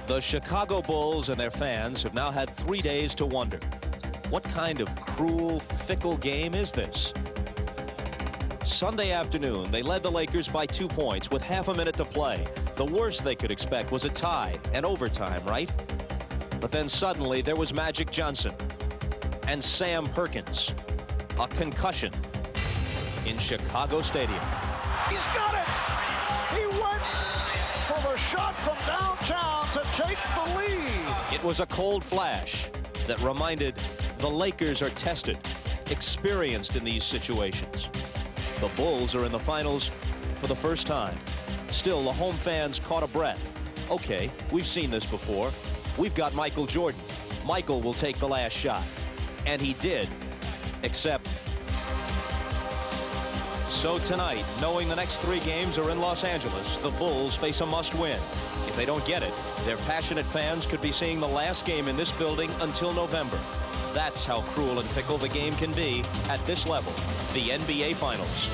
The Chicago Bulls and their fans have now had 3 days to wonder, what kind of cruel, fickle game is this? Sunday afternoon, they led the Lakers by 2 points with half a minute to play. The worst they could expect was a tie and overtime, right? But then suddenly there was Magic Johnson and Sam Perkins. A concussion in Chicago Stadium. He's got it! He went for the shot from downtown to take the lead. It was a cold flash that reminded the Lakers are tested, experienced in these situations. The Bulls are in the finals for the first time. Still, the home fans caught a breath. Okay, we've seen this before. We've got Michael Jordan. Michael will take the last shot. And he did, except... So tonight, knowing the next 3 games are in Los Angeles, the Bulls face a must-win. If they don't get it, their passionate fans could be seeing the last game in this building until November. That's how cruel and fickle the game can be at this level, the NBA Finals.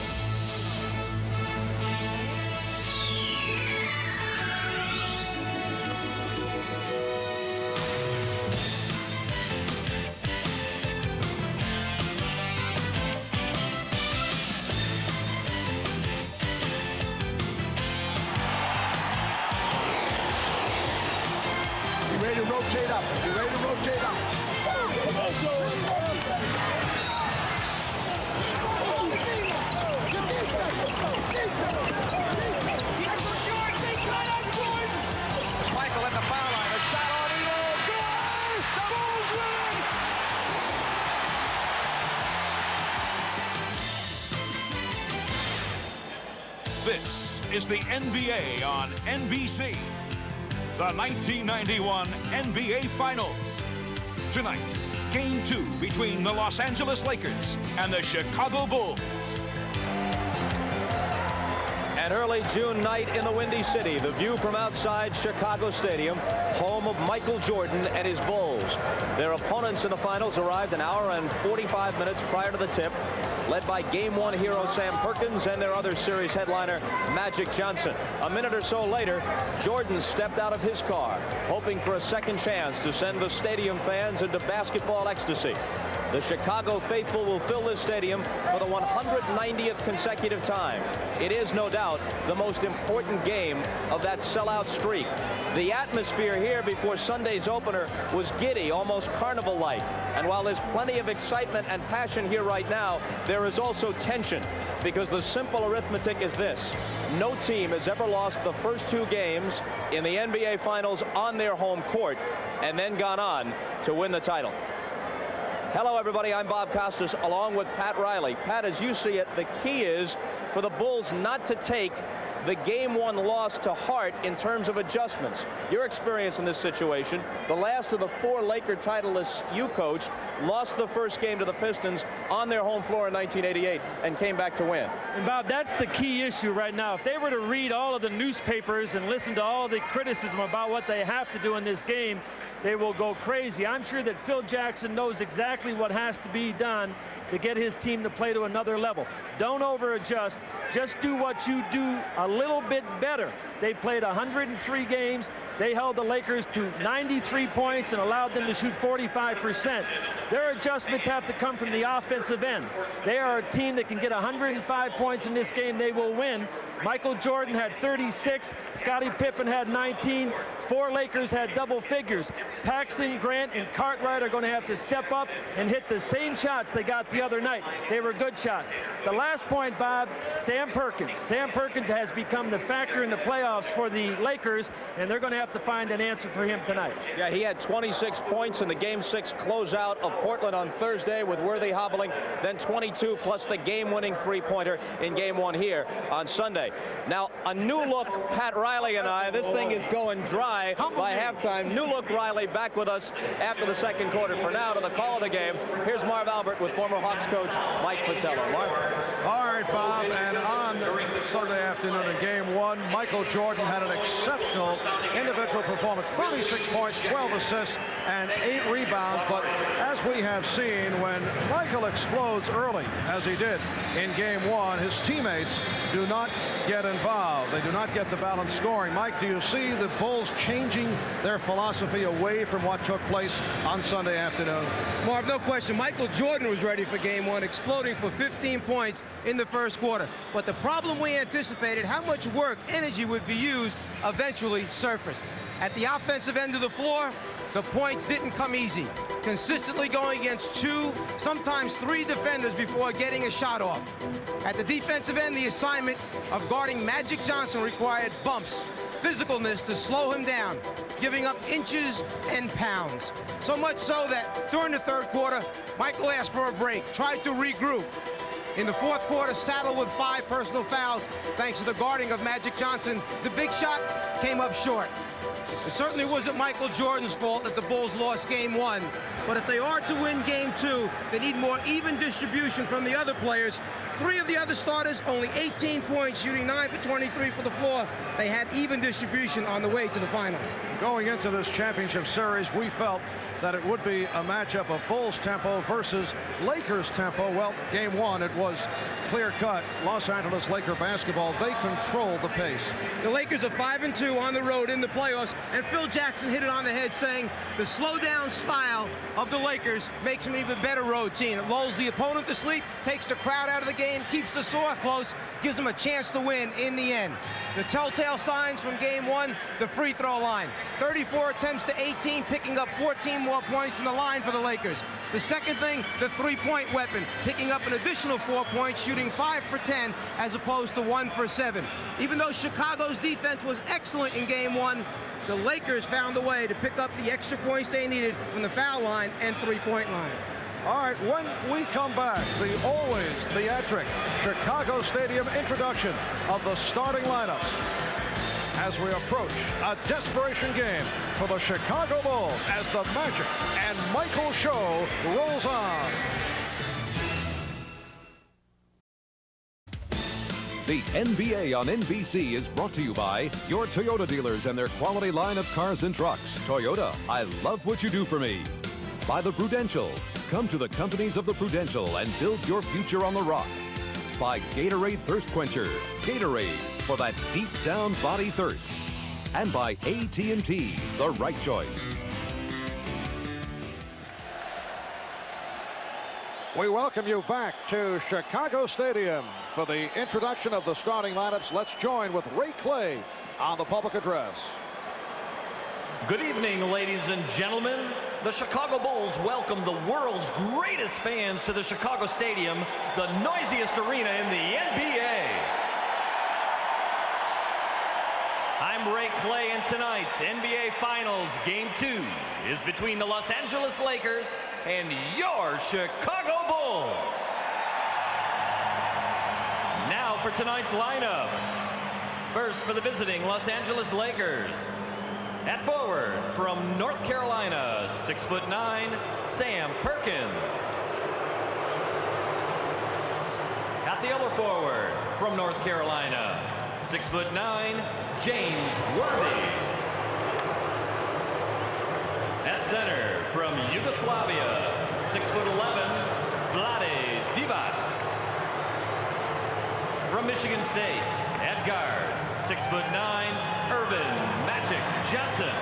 Ready to rotate up. You ready to rotate up? Michael at the foul line. A shot on Eno. Scores! Bulls win! This is the NBA on NBC. The 1991 NBA Finals. Tonight, Game 2 between the Los Angeles Lakers and the Chicago Bulls. An early June night in the Windy City, the view from outside Chicago Stadium, home of Michael Jordan and his Bulls. Their opponents in the finals arrived an hour and 45 minutes prior to the tip, led by Game 1 hero Sam Perkins and their other series headliner Magic Johnson. A minute or so later, Jordan stepped out of his car, hoping for a second chance to send the stadium fans into basketball ecstasy. The Chicago faithful will fill this stadium for the 190th consecutive time. It is, no doubt, the most important game of that sellout streak. The atmosphere here before Sunday's opener was giddy, almost carnival-like. And while there's plenty of excitement and passion here right now, there is also tension, because the simple arithmetic is this: no team has ever lost the first 2 games in the NBA Finals on their home court and then gone on to win the title. Hello, everybody. I'm Bob Costas, along with Pat Riley. Pat, as you see it, the key is for the Bulls not to take the Game 1 loss to heart in terms of adjustments. Your experience in this situation, the last of the 4 Laker titleists you coached lost the first game to the Pistons on their home floor in 1988 and came back to win. And Bob, that's the key issue right now. If they were to read all of the newspapers and listen to all the criticism about what they have to do in this game, they will go crazy. I'm sure that Phil Jackson knows exactly what has to be done to get his team to play to another level. Don't over-adjust. Just do what you do a little bit better. They played 103 games. They held the Lakers to 93 points and allowed them to shoot 45%. Their adjustments have to come from the offensive end. They are a team that can get 105 points in this game. They will win. Michael Jordan had 36. Scottie Pippen had 19. 4 Lakers had double figures. Paxson, Grant, and Cartwright are going to have to step up and hit the same shots they got the other night. They were good shots. The last point, Bob, Sam Perkins. Sam Perkins has become the factor in the playoffs for the Lakers, and they're going to have to find an answer for him tonight. Yeah, he had 26 points in the Game 6 closeout of Portland on Thursday with Worthy hobbling, then 22 plus the game-winning 3-pointer in Game 1 here on Sunday. Now, a new look, Pat Riley and I, this thing is going dry by halftime. New look Riley back with us after the second quarter. For now, to the call of the game, here's Marv Albert with former Hawks coach Mike Fratello. Marv? All right, Bob, and on Sunday afternoon in Game 1, Michael Jordan had an exceptional individual performance. 36 points, 12 assists, and 8 rebounds. But as we have seen, when Michael explodes early, as he did in Game 1, his teammates do not get involved. They do not get the balanced scoring. Mike, do you see the Bulls changing their philosophy away from what took place on Sunday afternoon? Marv, no question. Michael Jordan was ready for game one, exploding for 15 points in the first quarter. But the problem we anticipated, how much work, energy would be used, eventually surfaced. At the offensive end of the floor, the points didn't come easy. Consistently going against 2, sometimes 3 defenders before getting a shot off. At the defensive end, the assignment of guarding Magic Johnson required bumps, physicalness to slow him down, giving up inches and pounds. So much so that during the third quarter, Michael asked for a break, tried to regroup. In the fourth quarter, saddled with 5 personal fouls, thanks to the guarding of Magic Johnson. The big shot came up short. It certainly wasn't Michael Jordan's fault that the Bulls lost game one, but if they are to win game 2, they need more even distribution from the other players. 3 of the other starters, only 18 points, shooting 9 for 23 for the floor. They had even distribution on the way to the finals. Going into this championship series, we felt that it would be a matchup of Bulls tempo versus Lakers tempo. Well, game one, it was clear-cut. Los Angeles Laker basketball, they controlled the pace. The Lakers are 5-2 on the road in the playoffs, and Phil Jackson hit it on the head, saying the slow-down style of the Lakers makes them an even better road team. It lulls the opponent to sleep, takes the crowd out of the game, keeps the score close, gives them a chance to win in the end. The telltale signs from game one, the free throw line. 34 attempts to 18, picking up 14 more points from the line for the Lakers. The second thing, the three-point weapon, picking up an additional 4 points, shooting 5 for 10 as opposed to 1 for 7. Even though Chicago's defense was excellent in game one, the Lakers found a way to pick up the extra points they needed from the foul line and three-point line. All right, when we come back, the always theatric Chicago Stadium introduction of the starting lineups as we approach a desperation game for the Chicago Bulls as the Magic and Michael show rolls on. The NBA on NBC is brought to you by your Toyota dealers and their quality line of cars and trucks. Toyota, I love what you do for me. By the Prudential, come to the companies of the Prudential and build your future on the rock. By Gatorade Thirst Quencher, Gatorade for that deep down body thirst. And by AT&T, the right choice. We welcome you back to Chicago Stadium for the introduction of the starting lineups. Let's join with Ray Clay on the public address. Good evening, ladies and gentlemen. The Chicago Bulls welcome the world's greatest fans to the Chicago Stadium, the noisiest arena in the NBA. I'm Ray Clay, and tonight's NBA Finals Game 2 is between the Los Angeles Lakers and your Chicago Bulls. Now for tonight's lineups. First for the visiting Los Angeles Lakers. At forward, from North Carolina, 6'9", Sam Perkins. At the other forward, from North Carolina, 6'9", James Worthy. At center, from Yugoslavia, 6'11", Vlade Divac. From Michigan State, at guard, 6'9", Earvin Magic Johnson.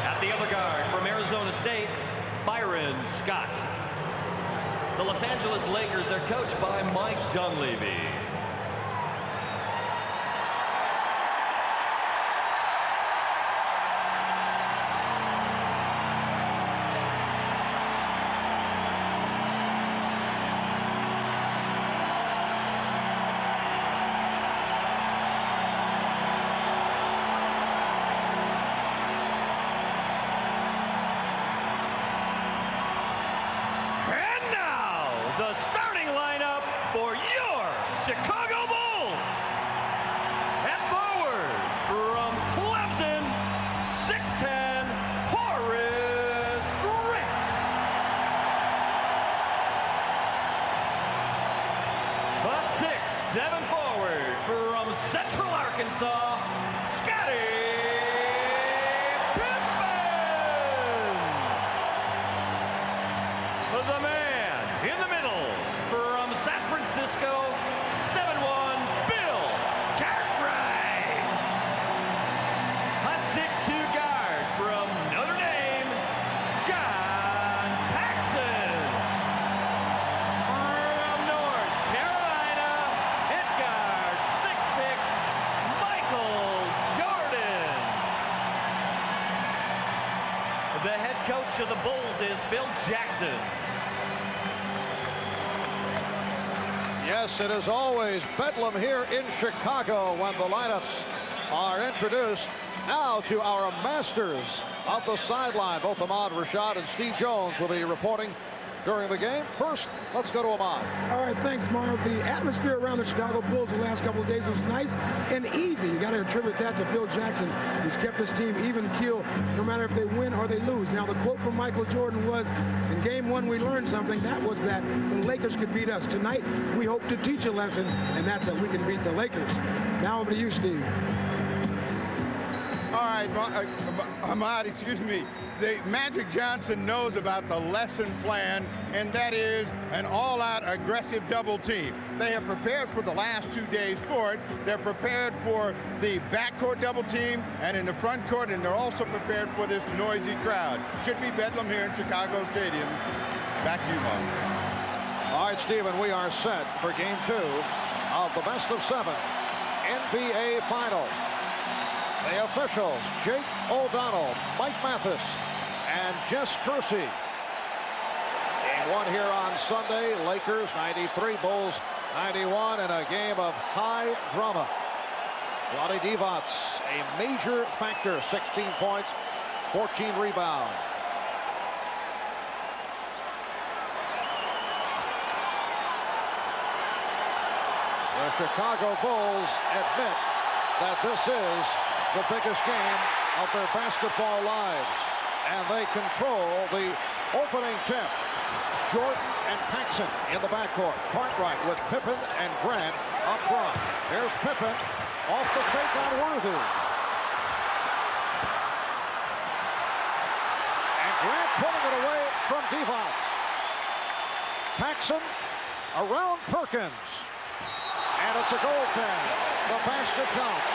At the other guard, from Arizona State, Byron Scott. The Los Angeles Lakers are coached by Mike Dunleavy. The starting lineup for your Chicago Bulls. At forward, from Clemson, 6'10", Horace Grant. A 6'7" forward from Central Arkansas, Scottie Pippen. The man in the middle, from San Francisco, 7'1", Bill versus Phil Jackson. Yes, it is always bedlam here in Chicago when the lineups are introduced. Now to our masters of the sideline. Both Ahmad Rashad and Steve Jones will be reporting during the game. First, let's go to Ahmad. All right, thanks, Marv. The atmosphere around the Chicago Bulls the last couple of days was nice and easy. You got to attribute that to Phil Jackson, who's kept his team even keel no matter if they win or they lose. Now, the quote from Michael Jordan was, in game one, we learned something. That was that the Lakers could beat us. Tonight, we hope to teach a lesson, and that's that we can beat the Lakers. Now over to you, Steve. All right, Ahmad, excuse me. Magic Johnson knows about the lesson plan, and that is an all-out aggressive double team. They have prepared for the last 2 days for it. They're prepared for the backcourt double team and in the front court, and they're also prepared for this noisy crowd. Should be bedlam here in Chicago Stadium. Back to you, Mark. All right, Stephen, we are set for game 2 of the best of 7 NBA Final. The officials, Jake O'Donnell, Mike Mathis, and Jess Kersey. Game 1 here on Sunday. Lakers 93, Bulls 91, and a game of high drama. Vlade Divac, a major factor, 16 points, 14 rebounds. The Chicago Bulls admit that this is the biggest game of their basketball lives, and they control the opening tip. Jordan and Paxson in the backcourt. Cartwright with Pippen and Grant up front. Here's Pippen off the fake on Worthy. And Grant pulling it away from Divac. Paxson around Perkins. And it's a goaltend. The basket counts.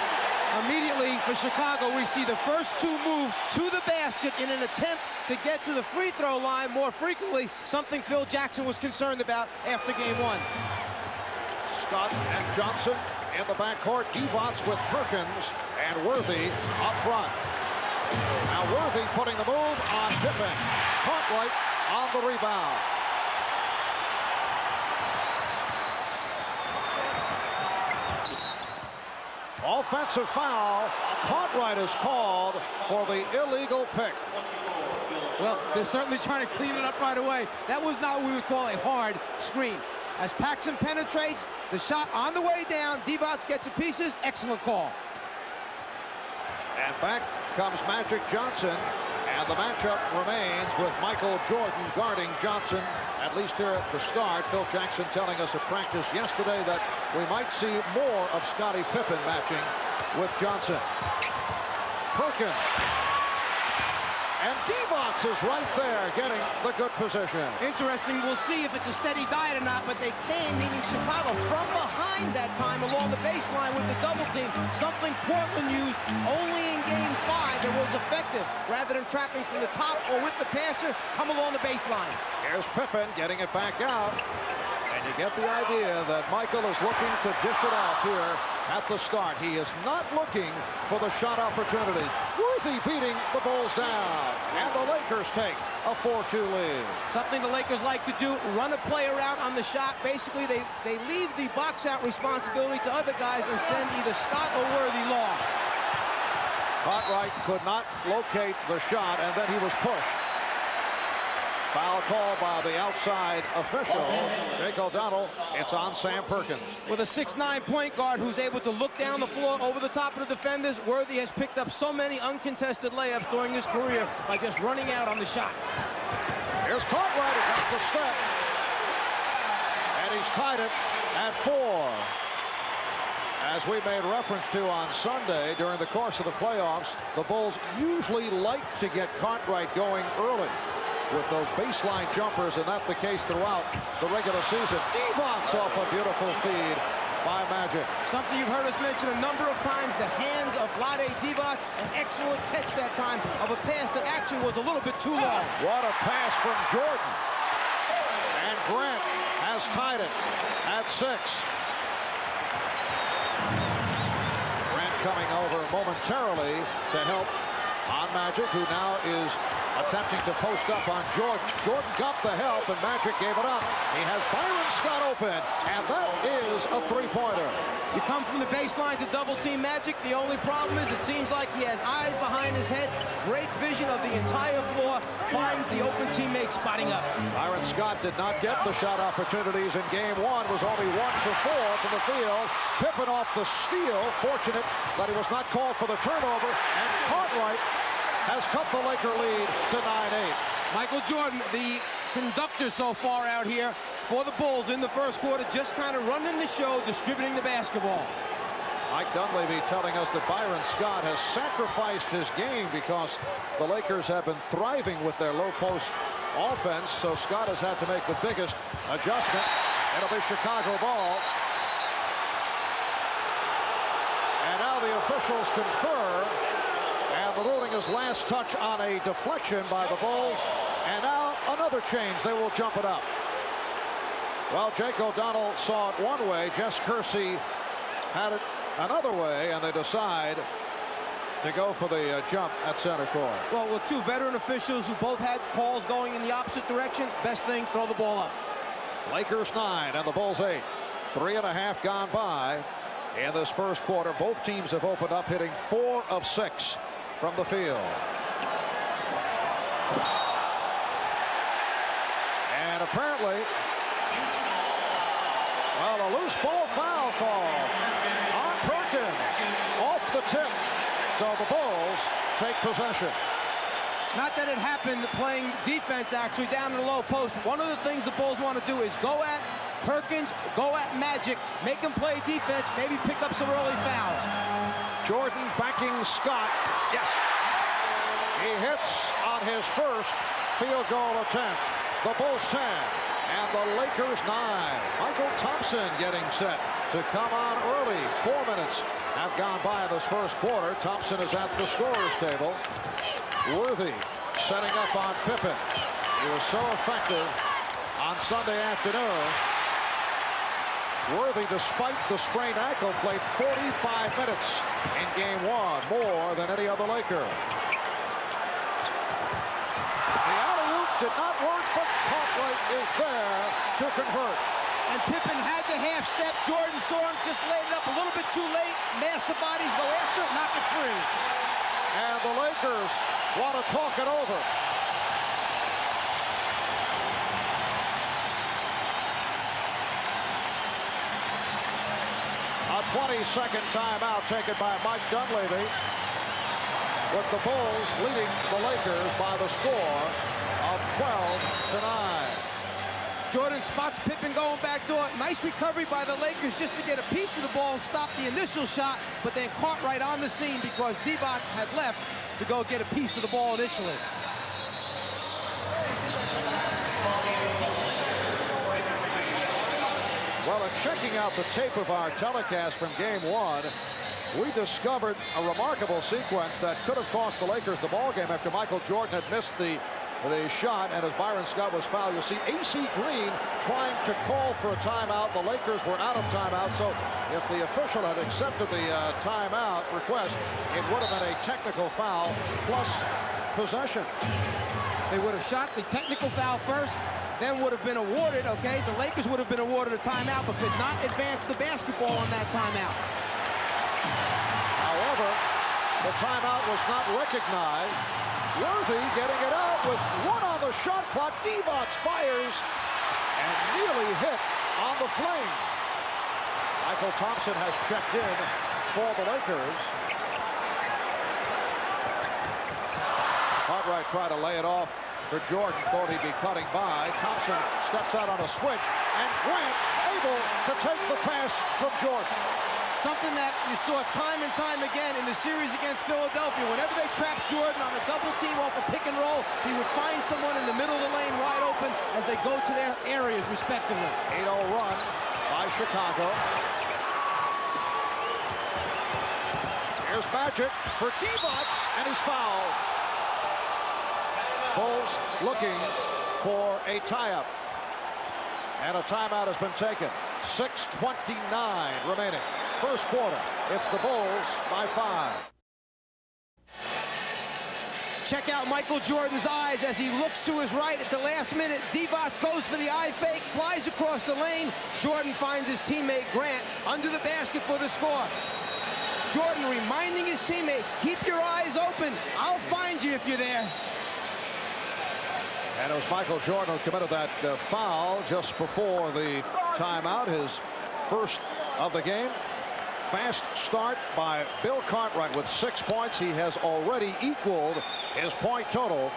Immediately for Chicago, we see the first 2 moves to the basket in an attempt to get to the free throw line more frequently, something Phil Jackson was concerned about after game 1. Scott and Johnson in the backcourt. Divac with Perkins and Worthy up front. Now Worthy putting the move on Pippen. Cartwright on the rebound. Offensive foul. Cartwright is called for the illegal pick. Well, they're certainly trying to clean it up right away. That was not what we would call a hard screen. As Paxson penetrates, the shot on the way down, Divac gets to pieces. Excellent call. And back comes Magic Johnson, and the matchup remains with Michael Jordan guarding Johnson, at least here at the start. Phil Jackson telling us at practice yesterday that we might see more of Scottie Pippen matching with Johnson. Perkins. And Divac is right there getting the good position. Interesting. We'll see if it's a steady diet or not, but they came, meaning Chicago, from behind that time along the baseline with the double team. Something Portland used only in game 5 that was effective. Rather than trapping from the top or with the passer, come along the baseline. Here's Pippen getting it back out. And you get the idea that Michael is looking to dish it off here at the start. He is not looking for the shot opportunities. Worthy beating the Bulls down. And the Lakers take a 4-2 lead. Something the Lakers like to do, run a play around on the shot. Basically, they leave the box-out responsibility to other guys and send either Scott or Worthy long. Cartwright could not locate the shot, and then he was pushed. Foul call by the outside official, Jake O'Donnell. It's on Sam Perkins. With a 6'9" point guard who's able to look down the floor over the top of the defenders, Worthy has picked up so many uncontested layups during his career by just running out on the shot. Here's Cartwright at the step. And he's tied it at 4. As we made reference to on Sunday, during the course of the playoffs, the Bulls usually like to get Cartwright going early with those baseline jumpers, and that's the case throughout the regular season. Divac off a beautiful feed by Magic. Something you've heard us mention a number of times, the hands of Vlade Divac, an excellent catch that time of a pass that actually was a little bit too long. What a pass from Jordan. And Grant has tied it at 6. Grant coming over momentarily to help on Magic, who now is attempting to post up on Jordan. Jordan got the help, and Magic gave it up. He has Byron Scott open, and that is a three-pointer. You come from the baseline to double-team Magic. The only problem is it seems like he has eyes behind his head, great vision of the entire floor, finds the open teammate spotting up. Byron Scott did not get the shot opportunities in game one, was only 1 for 4 from the field. Pippen off the steal, fortunate that he was not called for the turnover, and Cartwright has cut the Laker lead to 9-8. Michael Jordan, the conductor so far out here for the Bulls in the first quarter, just kind of running the show, distributing the basketball. Mike Dunleavy telling us that Byron Scott has sacrificed his game because the Lakers have been thriving with their low post offense, so Scott has had to make the biggest adjustment. It'll be Chicago ball. And now the officials confer, and the ruling is last touch on a deflection by the Bulls. And now another change. They will jump it up. Well, Jake O'Donnell saw it one way. Jess Kersey had it another way, and they decide to go for the jump at center court. Well, with two veteran officials who both had calls going in the opposite direction, best thing, throw the ball up. Lakers 9 and the Bulls 8. 3.5 gone by in this first quarter. Both teams have opened up hitting 4 of 6 from the field. And apparently, well, a loose ball foul call on Perkins off the tip. So the Bulls take possession. Not that it happened playing defense actually down in the low post. One of the things the Bulls want to do is go at Perkins, go at Magic, make him play defense, maybe pick up some early fouls. Jordan backing Scott. Yes. He hits on his first field goal attempt. The Bulls 10 and the Lakers 9. Michael Thompson getting set to come on early. 4 minutes have gone by in this first quarter. Thompson is at the scorer's table. Worthy setting up on Pippen. He was so effective on Sunday afternoon. Worthy, despite the sprained ankle, played 45 minutes in game one, more than any other Laker. The alley-oop did not work, but Cartwright is there to convert. And Pippen had the half step. Jordan saw him, just laid it up a little bit too late. Mass of bodies go after it, knock it free. And the Lakers want to talk it over. A 20-second timeout taken by Mike Dunleavy, with the Bulls leading the Lakers by the score of 12-9. Jordan spots Pippen going back door. Nice recovery by the Lakers just to get a piece of the ball and stop the initial shot, but then Cartwright on the scene because Divac had left to go get a piece of the ball initially. Well, in checking out the tape of our telecast from game one, we discovered a remarkable sequence that could have cost the Lakers the ball game after Michael Jordan had missed the shot, and as Byron Scott was fouled, you'll see A.C. Green trying to call for a timeout. The Lakers were out of timeout, so if the official had accepted the timeout request, it would have been a technical foul plus possession. They would have shot the technical foul first, then would have been awarded, okay? The Lakers would have been awarded a timeout, but could not advance the basketball on that timeout. However, the timeout was not recognized. Worthy getting it out with 1 on the shot clock. Divac fires and nearly hit on the flame. Michael Thompson has checked in for the Lakers. Cartwright tried to lay it off for Jordan, thought he'd be cutting by. Thompson steps out on a switch, and Grant able to take the pass from Jordan. Something that you saw time and time again in the series against Philadelphia. Whenever they trapped Jordan on a double team off a pick and roll, he would find someone in the middle of the lane wide open as they go to their areas respectively. 8-0 run by Chicago. Here's Magic for Divac, and he's fouled. Bulls looking for a tie-up. And a timeout has been taken. 6:29 remaining. First quarter, it's the Bulls by 5. Check out Michael Jordan's eyes as he looks to his right at the last minute. Divac goes for the eye fake, flies across the lane. Jordan finds his teammate Grant under the basket for the score. Jordan reminding his teammates, keep your eyes open. I'll find you if you're there. And it was Michael Jordan who committed that foul just before the timeout, his first of the game. Fast start by Bill Cartwright with 6 points. He has already equaled his point total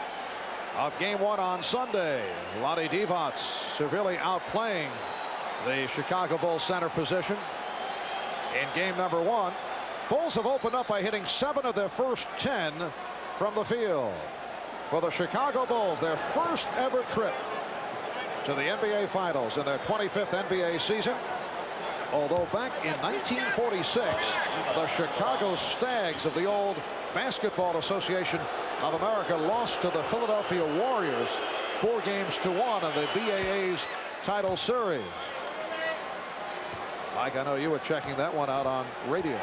of game 1 on Sunday. Vlade Divac severely outplaying the Chicago Bulls center position in game number 1. Bulls have opened up by hitting 7 of their first 10 from the field. For the Chicago Bulls, their first ever trip to the NBA Finals in their 25th NBA season. Although back in 1946, the Chicago Stags of the old Basketball Association of America lost to the Philadelphia Warriors 4-1 in the BAA's title series. Mike, I know you were checking that one out on radio.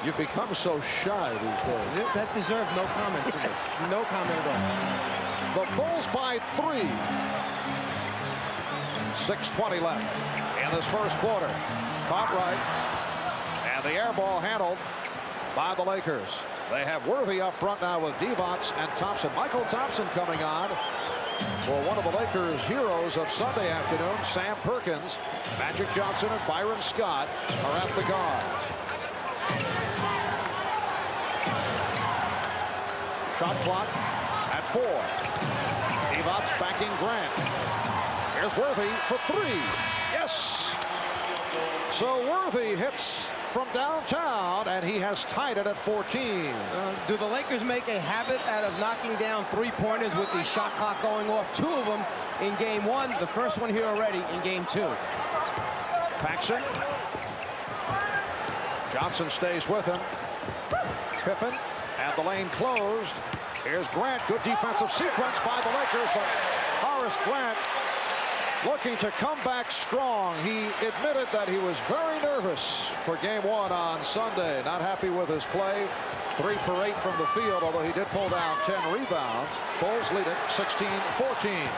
You've become so shy these days. That deserved no comment for this. No comment at all. The Bulls by 3. 6:20 left in this first quarter. Cartwright and the air ball handled by the Lakers. They have Worthy up front now with Divac and Thompson. Michael Thompson coming on for one of the Lakers' heroes of Sunday afternoon, Sam Perkins. Magic Johnson and Byron Scott are at the guards. Shot clock at 4. Divac backing Grant. Here's Worthy for 3. Yes! So Worthy hits from downtown, and he has tied it at 14. Do the Lakers make a habit out of knocking down 3-pointers with the shot clock going off? 2 of them in game 1. The first one here already in game 2. Paxson. Johnson stays with him. Pippen. And the lane closed. Here's Grant. Good defensive sequence by the Lakers, but Horace Grant looking to come back strong. He admitted that he was very nervous for game 1 on Sunday. Not happy with his play. 3 for 8 from the field, although he did pull down 10 rebounds. Bulls lead it 16-14.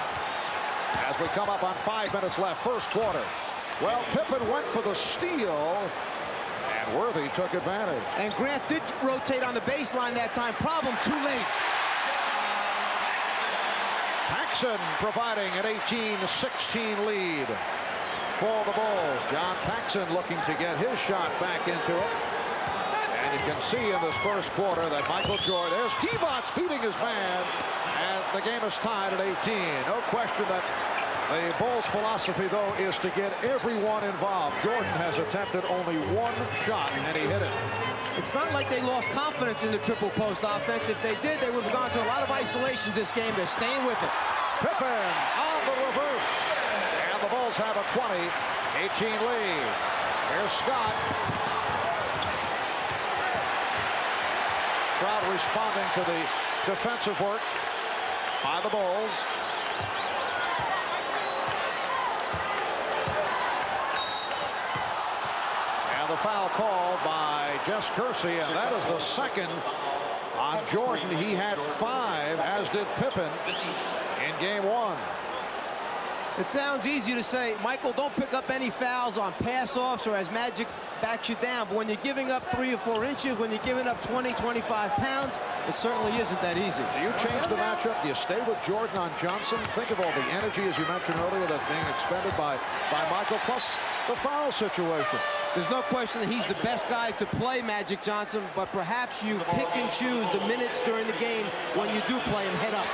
As we come up on 5 minutes left, first quarter. Well, Pippen went for the steal. Worthy took advantage. And Grant did rotate on the baseline that time. Problem, too late. Paxson providing an 18-16 lead for the Bulls. John Paxson looking to get his shot back into it. And you can see in this first quarter that Michael Jordan is Divac beating his man. And the game is tied at 18. No question that the Bulls' philosophy, though, is to get everyone involved. Jordan has attempted only 1 shot, and he hit it. It's not like they lost confidence in the triple post offense. If they did, they would have gone to a lot of isolations this game. They're staying with it. Pippen on the reverse. And the Bulls have a 20-18 lead. Here's Scott. Crowd responding to the defensive work by the Bulls. The foul called by Jess Kersey, and that is the second on Jordan. He had 5, as did Pippen, in game 1. It sounds easy to say, Michael, don't pick up any fouls on pass-offs or as Magic backs you down. But when you're giving up 3 or 4 inches, when you're giving up 20, 25 pounds, it certainly isn't that easy. Do you change the matchup? Do you stay with Jordan on Johnson? Think of all the energy, as you mentioned earlier, that's being expended by Michael, plus the foul situation. There's no question that he's the best guy to play Magic Johnson, but perhaps you pick and choose the minutes during the game when you do play him head up.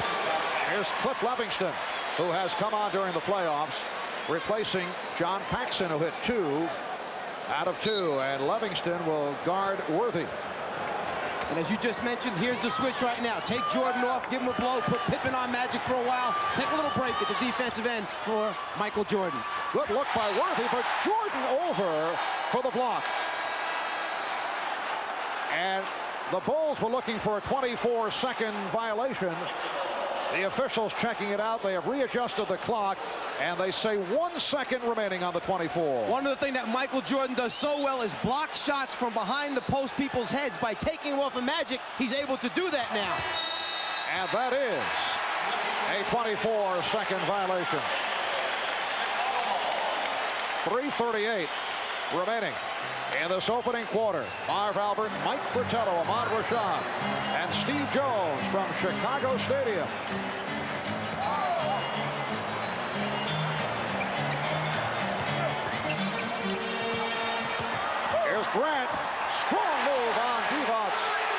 Here's Cliff Levingston, who has come on during the playoffs, replacing John Paxson, who hit 2 out of 2, and Levingston will guard Worthy. And as you just mentioned, here's the switch right now. Take Jordan off, give him a blow, put Pippen on Magic for a while, take a little break at the defensive end for Michael Jordan. Good look by Worthy, but Jordan over for the block. And the Bulls were looking for a 24-second violation. The officials checking it out. They have readjusted the clock, and they say 1 second remaining on the 24. One of the things that Michael Jordan does so well is block shots from behind the post people's heads. By taking him off of Magic, he's able to do that now. And that is a 24-second violation. 3:38 remaining in this opening quarter. Marv Albert, Mike Fratello, Ahmad Rashad, and Steve Jones from Chicago Stadium. Here's Grant. Strong move on Divac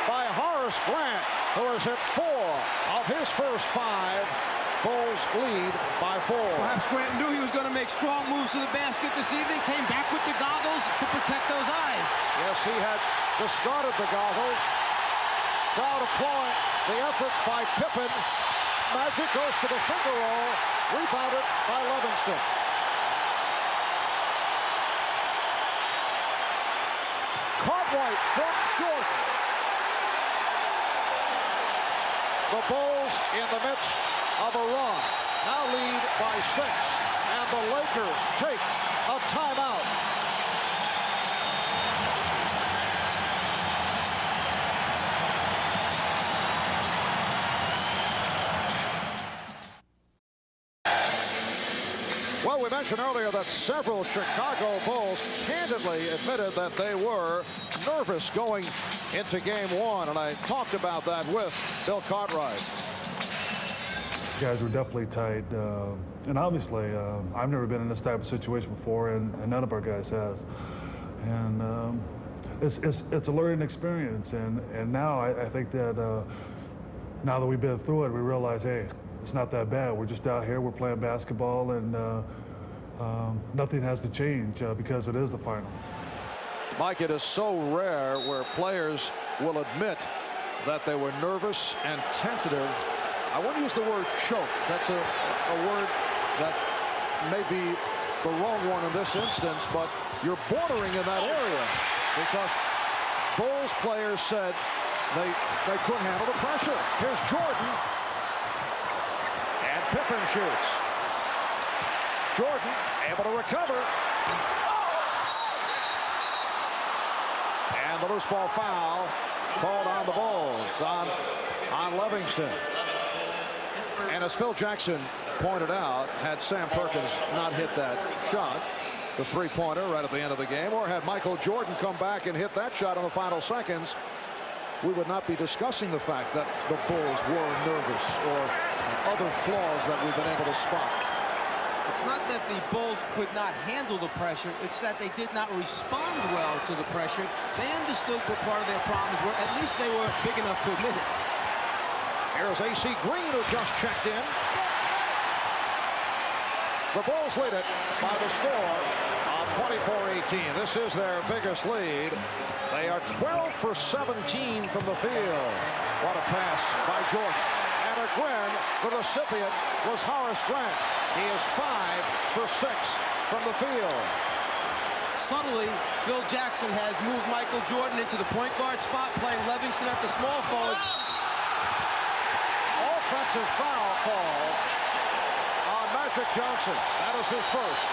by Horace Grant, who has hit 4 of his first 5. Bulls lead by 4. Perhaps Grant knew he was going to make strong moves to the basket this evening, came back with the goggles to protect those eyes. Yes, he had discarded the goggles. Crowd applauding the efforts by Pippen. Magic goes to the finger roll, rebounded by Livingston. Cartwright from Jordan. The Bulls in the midst of a run, now lead by 6, and the Lakers take a timeout. Well, we mentioned earlier that several Chicago Bulls candidly admitted that they were nervous going into game 1, and I talked about that with Bill Cartwright. Guys were definitely tight, and obviously I've never been in this type of situation before, and none of our guys has. And it's a learning experience, and now I think that now that we've been through it, we realize, hey, it's not that bad. We're just out here, we're playing basketball, and nothing has to change because it is the finals. Mike, it is so rare where players will admit that they were nervous and tentative. I want to use the word choke. That's a word that may be the wrong one in this instance, but you're bordering in that area because Bulls players said they couldn't handle the pressure. Here's Jordan, and Pippen shoots. Jordan able to recover. And the loose ball foul called on the Bulls, on Livingston. And as Phil Jackson pointed out, had Sam Perkins not hit that shot, the three-pointer right at the end of the game, or had Michael Jordan come back and hit that shot in the final seconds, we would not be discussing the fact that the Bulls were nervous or other flaws that we've been able to spot. It's not that the Bulls could not handle the pressure, it's that they did not respond well to the pressure. They understood what part of their problems were. At least they were big enough to admit it. Here's A.C. Green, who just checked in. The Bulls lead it by the score of 24-18. This is their biggest lead. They are 12 for 17 from the field. What a pass by Jordan. And again, the recipient was Horace Grant. He is 5 for 6 from the field. Subtly, Phil Jackson has moved Michael Jordan into the point guard spot, playing Livingston at the small forward. Offensive foul call on Magic Johnson. That is his first.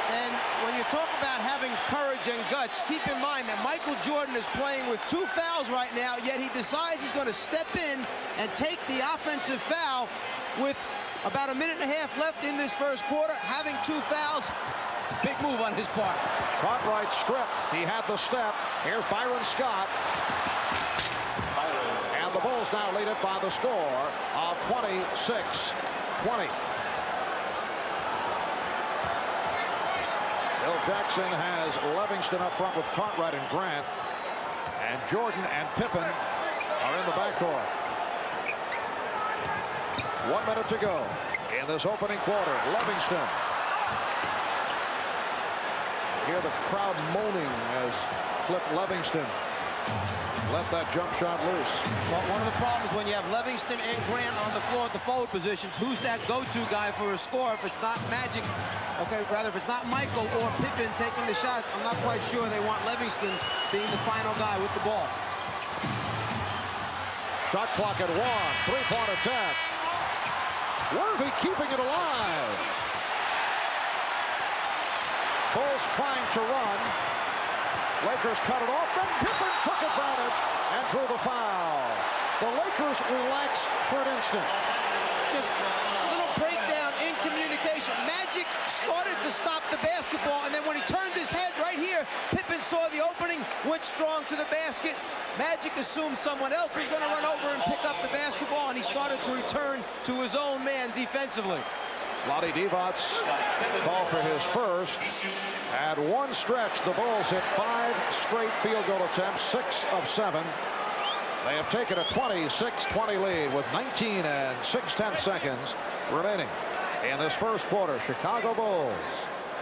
And when you talk about having courage and guts, keep in mind that Michael Jordan is playing with 2 fouls right now, yet he decides he's going to step in and take the offensive foul with about a minute and a half left in this first quarter, having 2 fouls. Big move on his part. Cartwright stripped. He had the step. Here's Byron Scott. And the Bulls now lead it by the score of 26-20. Phil Jackson has Livingston up front with Cartwright and Grant. And Jordan and Pippen are in the backcourt. 1 minute to go in this opening quarter. Livingston. Hear the crowd moaning as Cliff Livingston let that jump shot loose. Well, one of the problems when you have Livingston and Grant on the floor at the forward positions, who's that go-to guy for a score? If it's not Magic, okay, rather if it's not Michael or Pippen taking the shots, I'm not quite sure they want Livingston being the final guy with the ball. Shot clock at 1. 3-point attempt. Worthy keeping it alive. Bulls trying to run. Lakers cut it off. Then Pippen took advantage and drew the foul. The Lakers relaxed for an instant. Just a little breakdown in communication. Magic started to stop the basketball, and then when he turned his head right here, Pippen saw the opening, went strong to the basket. Magic assumed someone else was going to run over and pick up the basketball, and he started to return to his own man defensively. Vlade Divac called for his first. At one stretch, the Bulls hit 5 straight field goal attempts, 6 of 7. They have taken a 26-20 lead with 19 and 6/10 seconds remaining in this first quarter. Chicago Bulls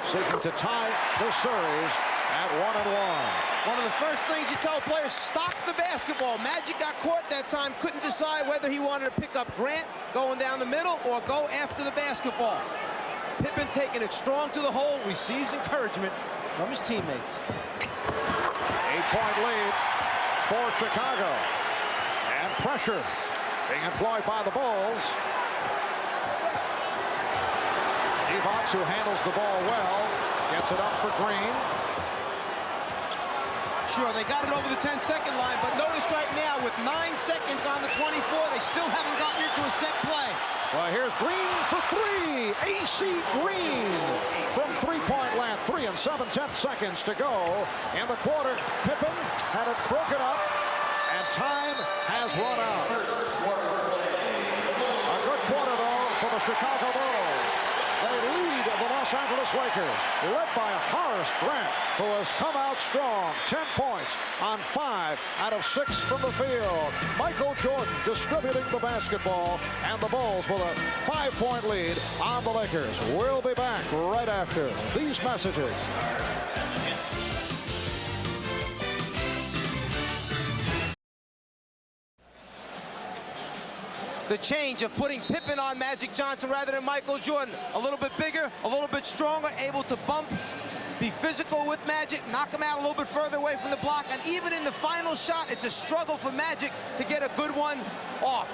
seeking to tie this series at 1-1. One of the first things you tell players, stop the basketball. Magic got caught that time, couldn't decide whether he wanted to pick up Grant going down the middle or go after the basketball. Pippen taking it strong to the hole, receives encouragement from his teammates. 8-point lead for Chicago. And pressure being employed by the Bulls. Divac, who handles the ball well, gets it up for Green. Sure, they got it over the 10-second line, but notice right now with 9 seconds on the 24, they still haven't gotten into a set play. Well, here's Green for 3. A.C. Green from 3-point land. 3 and 7/10 seconds to go in the quarter. Pippen had it broken up, and time has run out. A good quarter, though, for the Chicago Bulls. They lead the Los Angeles Lakers, led by Horace Grant, who has come out strong. 10 points on 5 out of 6 from the field. Michael Jordan distributing the basketball, and the Bulls with a 5-point lead on the Lakers. We'll be back right after these messages. The change of putting Pippen on Magic Johnson rather than Michael Jordan. A little bit bigger, a little bit stronger, able to bump, be physical with Magic, knock him out a little bit further away from the block. And even in the final shot, it's a struggle for Magic to get a good one off.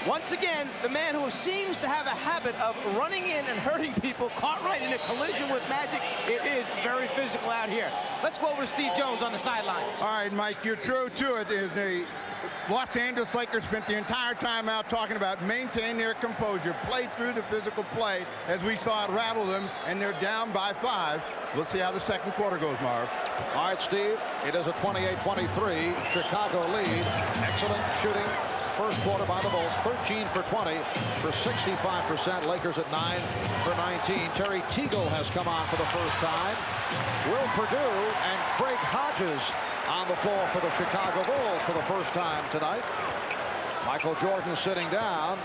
Once again, the man who seems to have a habit of running in and hurting people, caught right in a collision with Magic. It is very physical out here. Let's go over to Steve Jones on the sideline. All right, Mike, you're true to it. The Los Angeles Lakers spent the entire time out talking about maintain their composure, play through the physical play as we saw it rattle them, and they're down by 5. Let's see how the second quarter goes, Marv. All right, Steve, it is a 28-23 Chicago lead. Excellent shooting first quarter by the Bulls. 13 for 20 for 65%. Lakers at 9 for 19. Terry Teagle has come on for the first time. Will Perdue and Craig Hodges on the floor for the Chicago Bulls for the first time tonight. Michael Jordan sitting down.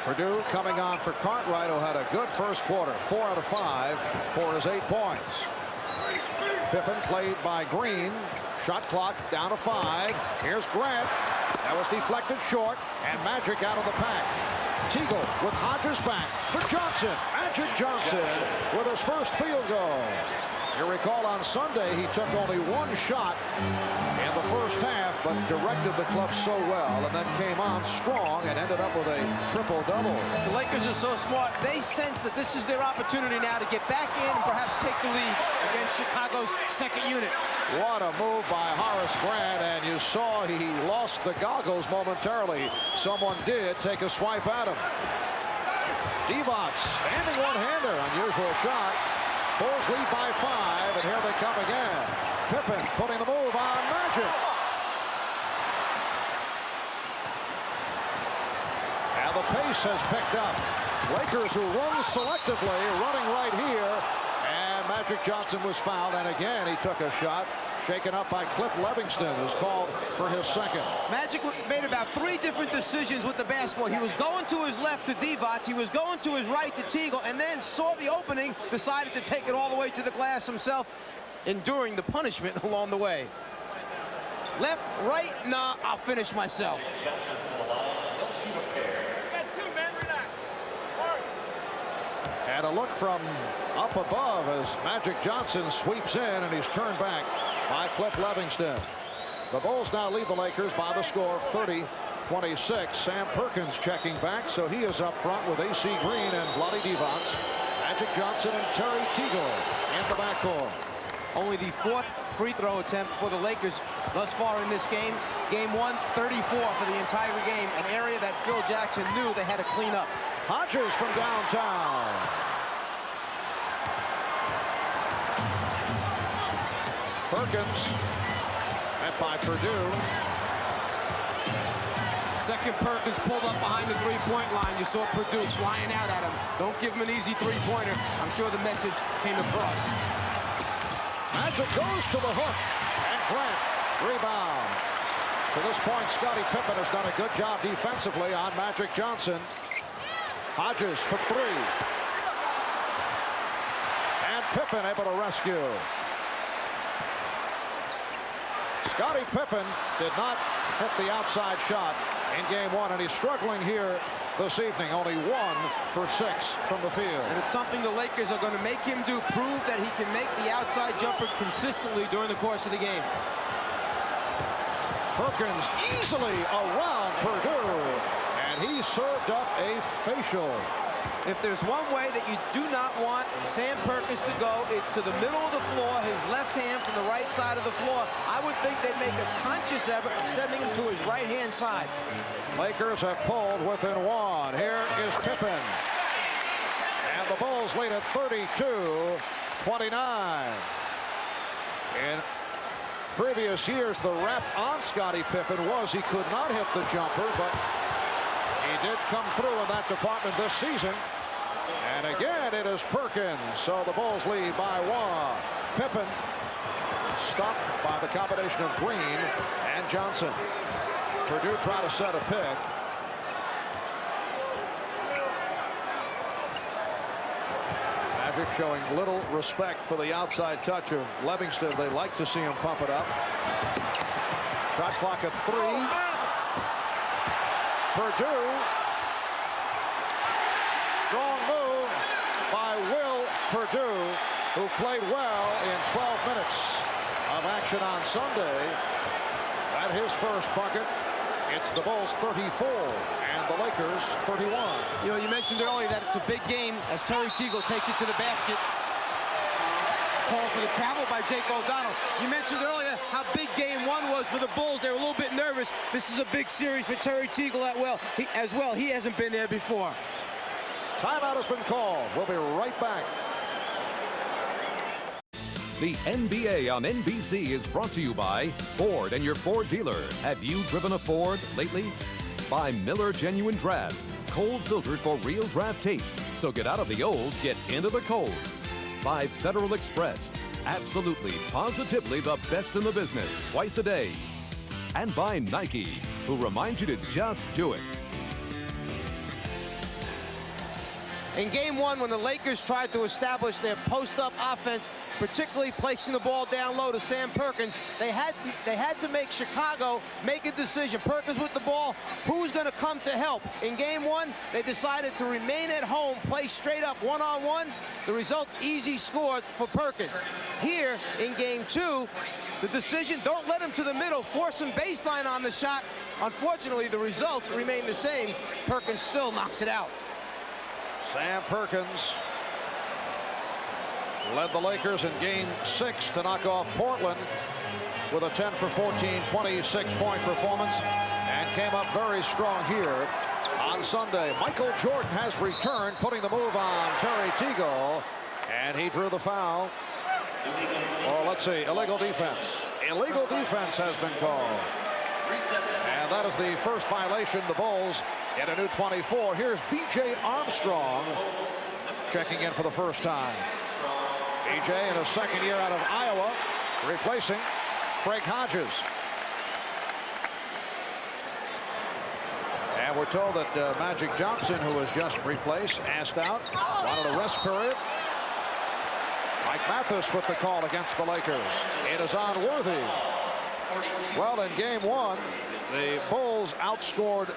Perdue coming on for Cartwright, who had a good first quarter. 4 out of 5 for his 8 points. Pippen played by Green. Shot clock down to 5. Here's Grant. That was deflected short, and Magic out of the pack. Teagle with Hodges back for Johnson. Magic Johnson with his first field goal. You recall on Sunday he took only 1 shot in the first half, but directed the club so well, and then came on strong and ended up with a triple-double. The Lakers are so smart. They sense that this is their opportunity now to get back in and perhaps take the lead against Chicago's second unit. What a move by Horace Grant, and you saw he lost the goggles momentarily. Someone did take a swipe at him. Divac standing one-hander, unusual shot. Bulls lead by 5, and here they come again. Pippen putting the move on Magic. And the pace has picked up. Lakers who run selectively, running right here. And Magic Johnson was fouled, and again he took a shot. Shaken up by Cliff Levingston, who's called for his second. Magic made about 3 different decisions with the basketball. He was going to his left to Divac, he was going to his right to Teagle, and then saw the opening, decided to take it all the way to the glass himself, enduring the punishment along the way. Left, right, nah, I'll finish myself. And a look from up above as Magic Johnson sweeps in, and he's turned back by Cliff Levingston. The Bulls now lead the Lakers by the score of 30-26. Sam Perkins checking back, so he is up front with A.C. Green and Vlade Divac. Magic Johnson and Terry Teagle in the backcourt. Only the 4th free throw attempt for the Lakers thus far in this game. Game 1, 34 for the entire game, an area that Phil Jackson knew they had to clean up. Hodges from downtown. Perkins met by Purdue. Second Perkins pulled up behind the three-point line. You saw Purdue flying out at him. Don't give him an easy three-pointer. I'm sure the message came across. Magic goes to the hook, and Grant rebounds. To this point, Scottie Pippen has done a good job defensively on Magic Johnson. Hodges for 3. And Pippen able to rescue. Scottie Pippen did not hit the outside shot in game 1, and he's struggling here this evening. Only 1 for 6 from the field. And it's something the Lakers are going to make him do, prove that he can make the outside jumper consistently during the course of the game. Perkins easily around Purdue, and he served up a facial. If there's one way that you do not want Sam Perkins to go, it's to the middle of the floor, his left hand from the right side of the floor. I would think they'd make a conscious effort of sending him to his right-hand side. Lakers have pulled within 1. Here is Pippen. And the Bulls lead at 32-29. In previous years, the rep on Scottie Pippen was he could not hit the jumper, but he did come through in that department this season. And again, it is Perkins. So the Bulls lead by 1. Pippen stopped by the combination of Green and Johnson. Purdue trying to set a pick. Magic showing little respect for the outside touch of Livingston. They like to see him pump it up. Shot clock at 3. Purdue. Strong move by Will Purdue, who played well in 12 minutes of action on Sunday. At his first bucket, it's the Bulls 34 and the Lakers 31. You know, you mentioned earlier that it's a big game as Terry Teagle takes it to the basket. Call for the travel by Jake O'Donnell. You mentioned earlier how big game 1 was for the Bulls. They were a little bit nervous. This is a big series for Terry Teagle as well. He hasn't been there before. Timeout has been called. We'll be right back. The NBA on NBC is brought to you by Ford and your Ford dealer. Have you driven a Ford lately? By Miller Genuine Draft. Cold filtered for real draft taste. So get out of the old, get into the cold. By Federal Express. Absolutely, positively the best in the business twice a day. And by Nike, who reminds you to just do it. In game 1, when the Lakers tried to establish their post-up offense, particularly placing the ball down low to Sam Perkins, they had to make Chicago make a decision. Perkins with the ball, who's going to come to help? In game 1, they decided to remain at home, play straight up one-on-one. The result, easy score for Perkins. Here in game 2, the decision, don't let him to the middle, force him baseline on the shot. Unfortunately, the results remain the same. Perkins still knocks it out. Sam Perkins led the Lakers in game 6 to knock off Portland with a 10 for 14, 26-point performance, and came up very strong here on Sunday. Michael Jordan has returned, putting the move on Terry Teagle, and he drew the foul. Or let's see, illegal defense. Illegal defense has been called. And that is the first violation. The Bulls in a new 24. Here's B.J. Armstrong checking in for the first time. B.J. in his second year out of Iowa, replacing Craig Hodges. And we're told that Magic Johnson, who was just replaced, asked out, wanted a rest period. Mike Mathis with the call against the Lakers. It is on Worthy. Well, in game 1, the Bulls outscored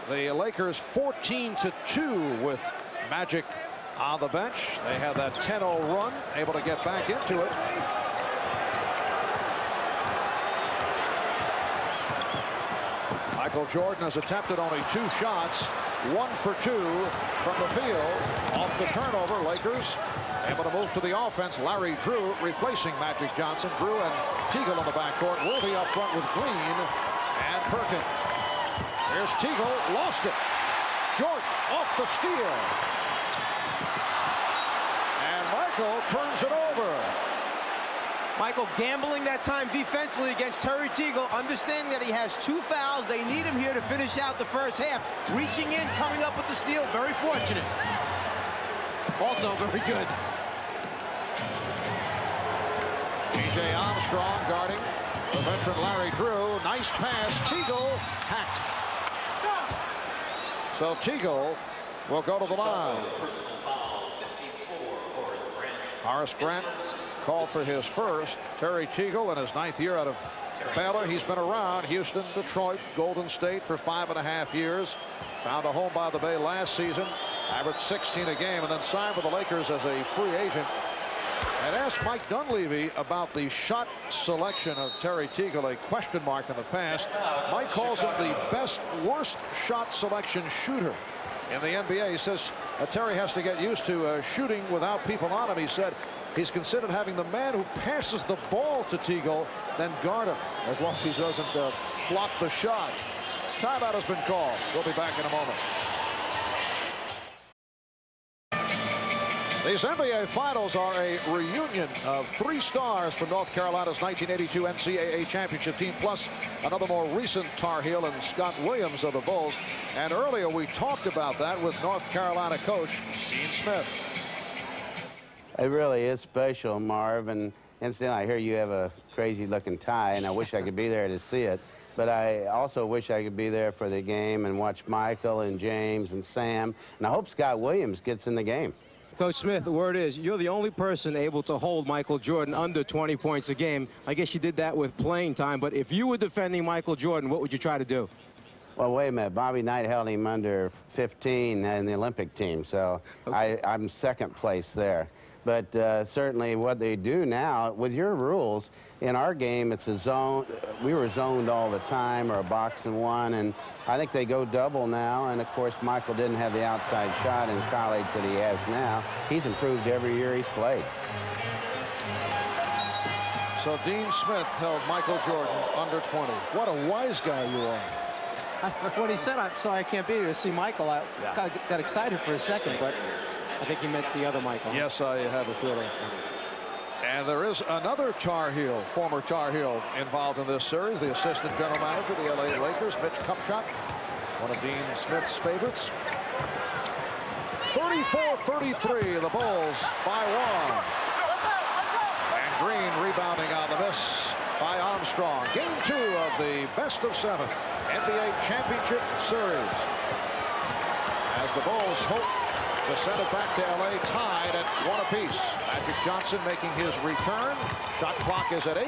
the Lakers 14-2 with Magic on the bench. They had that 10-0 run, able to get back into it. Michael Jordan has attempted only 2 shots, 1 for 2 from the field. Off the turnover, Lakers able to move to the offense. Larry Drew replacing Magic Johnson. Drew and Teagle on the backcourt. Worthy up front with Green and Perkins. Here's Teagle, lost it. Jordan off the steal. And Michael turns it over. Michael gambling that time defensively against Terry Teagle, understanding that he has 2 fouls. They need him here to finish out the first half. Reaching in, coming up with the steal, very fortunate. Also very good. A.J. Armstrong guarding the veteran Larry Drew. Nice pass. Teagle hacked. So Teagle will go to the line. Horace Grant called for his first. Terry Teagle in his 9th year out of Baylor. He's been around Houston, Detroit, Golden State for 5.5 years. Found a home by the Bay last season. Averaged 16 a game and then signed with the Lakers as a free agent. And asked Mike Dunleavy about the shot selection of Terry Teagle, a question mark in the past. Mike calls him the best, worst shot selection shooter in the NBA. He says Terry has to get used to shooting without people on him. He said he's considered having the man who passes the ball to Teagle then guard him as long as he doesn't block the shot. Timeout has been called. We'll be back in a moment. These NBA Finals are a reunion of 3 stars from North Carolina's 1982 NCAA championship team, plus another more recent Tar Heel and Scott Williams of the Bulls. And earlier we talked about that with North Carolina coach Dean Smith. It really is special, Marv. And incidentally, I hear you have a crazy-looking tie, and I wish I could be there to see it. But I also wish I could be there for the game and watch Michael and James and Sam. And I hope Scott Williams gets in the game. Coach Smith, the word is you're the only person able to hold Michael Jordan under 20 points a game. I guess you did that with playing time, but if you were defending Michael Jordan, what would you try to do? Well, wait a minute. Bobby Knight held him under 15 in the Olympic team, so okay. I'm second place there. But certainly what they do now, with your rules, in our game, it's a zone. We were zoned all the time, or a box and one, and I think they go double now. And, of course, Michael didn't have the outside shot in college that he has now. He's improved every year he's played. So Dean Smith held Michael Jordan under 20. What a wise guy you are. When he said, I'm sorry I can't be here to see Michael, I got excited for a second, but I think he meant the other Michael. Yes, I have a feeling. And there is another Tar Heel, former Tar Heel, involved in this series. The assistant general manager of the LA Lakers, Mitch Kupchak, one of Dean Smith's favorites. 34-33, the Bulls by 1. And Green rebounding on the miss by Armstrong. Game 2 of the best of 7 NBA Championship Series. As the Bulls hope to send it back to LA tied at 1 apiece. Magic Johnson making his return. Shot clock is at 8.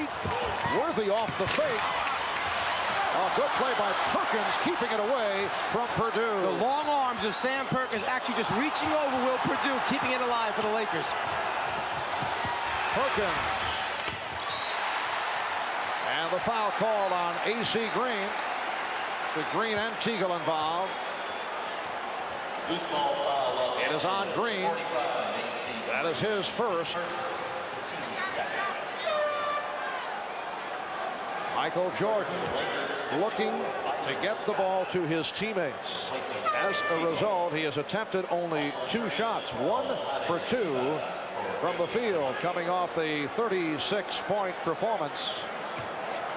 Worthy off the fake. A good play by Perkins, keeping it away from Purdue. The long arms of Sam Perkins actually just reaching over Will Purdue, keeping it alive for the Lakers. Perkins. And the foul called on A.C. Green. So Green and Teagle involved. It is on Green. That is his first. Michael Jordan looking to get the ball to his teammates. As a result, he has attempted only 2 shots, 1 for 2 from the field, coming off the 36-point performance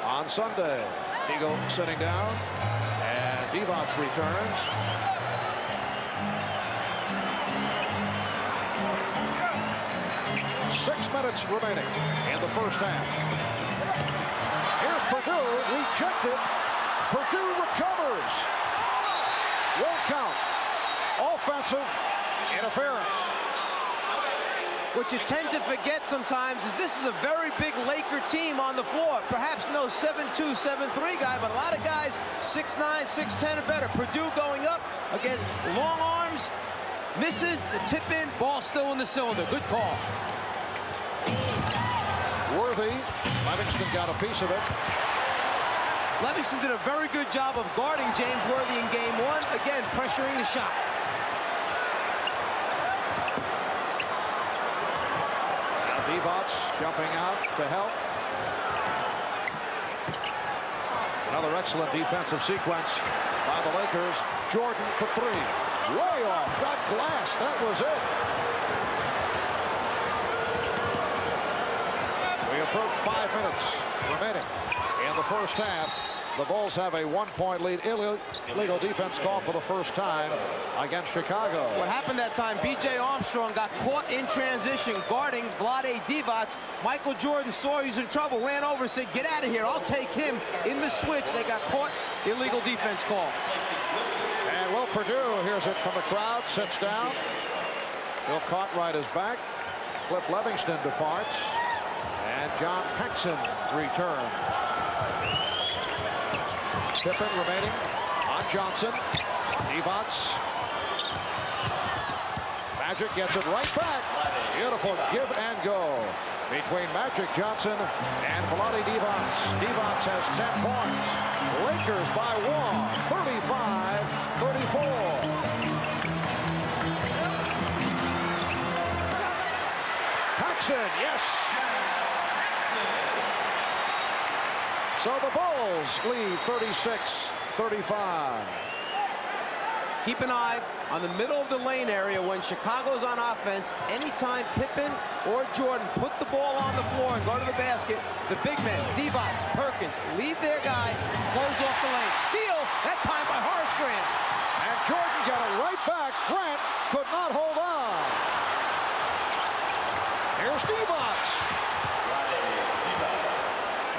on Sunday. Teagle sitting down, and Divac returns. Six minutes remaining in the first half. Here's Purdue, rejected. Purdue recovers. Won't count. Offensive interference. What you tend to forget sometimes is this is a very big Laker team on the floor. Perhaps no 7'2", 7'3" guy, but a lot of guys 6'9", 6'10" or better. Purdue going up against long arms. Misses the tip in, ball still in the cylinder. Good call. Worthy. Livingston got a piece of it. Livingston did a very good job of guarding James Worthy in game one. Again, pressuring the shot. Divac jumping out to help. Another excellent defensive sequence by the Lakers. Jordan for three. Way off. Got glass. That was it. We approach 5 minutes remaining in the first half. The Bulls have a 1-point lead. Illegal defense call for the first time against Chicago. What happened that time, B.J. Armstrong got caught in transition guarding Vlade Divac. Michael Jordan saw he was in trouble, ran over and said, get out of here, I'll take him. In the switch, they got caught. Illegal defense call. And Will Perdue hears it from the crowd, sits down. Bill Cartwright is back. Cliff Livingston departs. And John Paxson returns. Pippen remaining on Johnson. Divac. Magic gets it right back. Beautiful give and go between Magic Johnson and Vlade Divac. Divac has 10 points. Lakers by 1, 35-34. Paxson, yes. So the Bulls lead 36-35. Keep an eye on the middle of the lane area when Chicago's on offense. Anytime Pippen or Jordan put the ball on the floor and go to the basket, the big men, Divac, Perkins, leave their guy, close off the lane. Steal, that time by Horace Grant. And Jordan got it right back. Grant could not hold on. Here's Divac.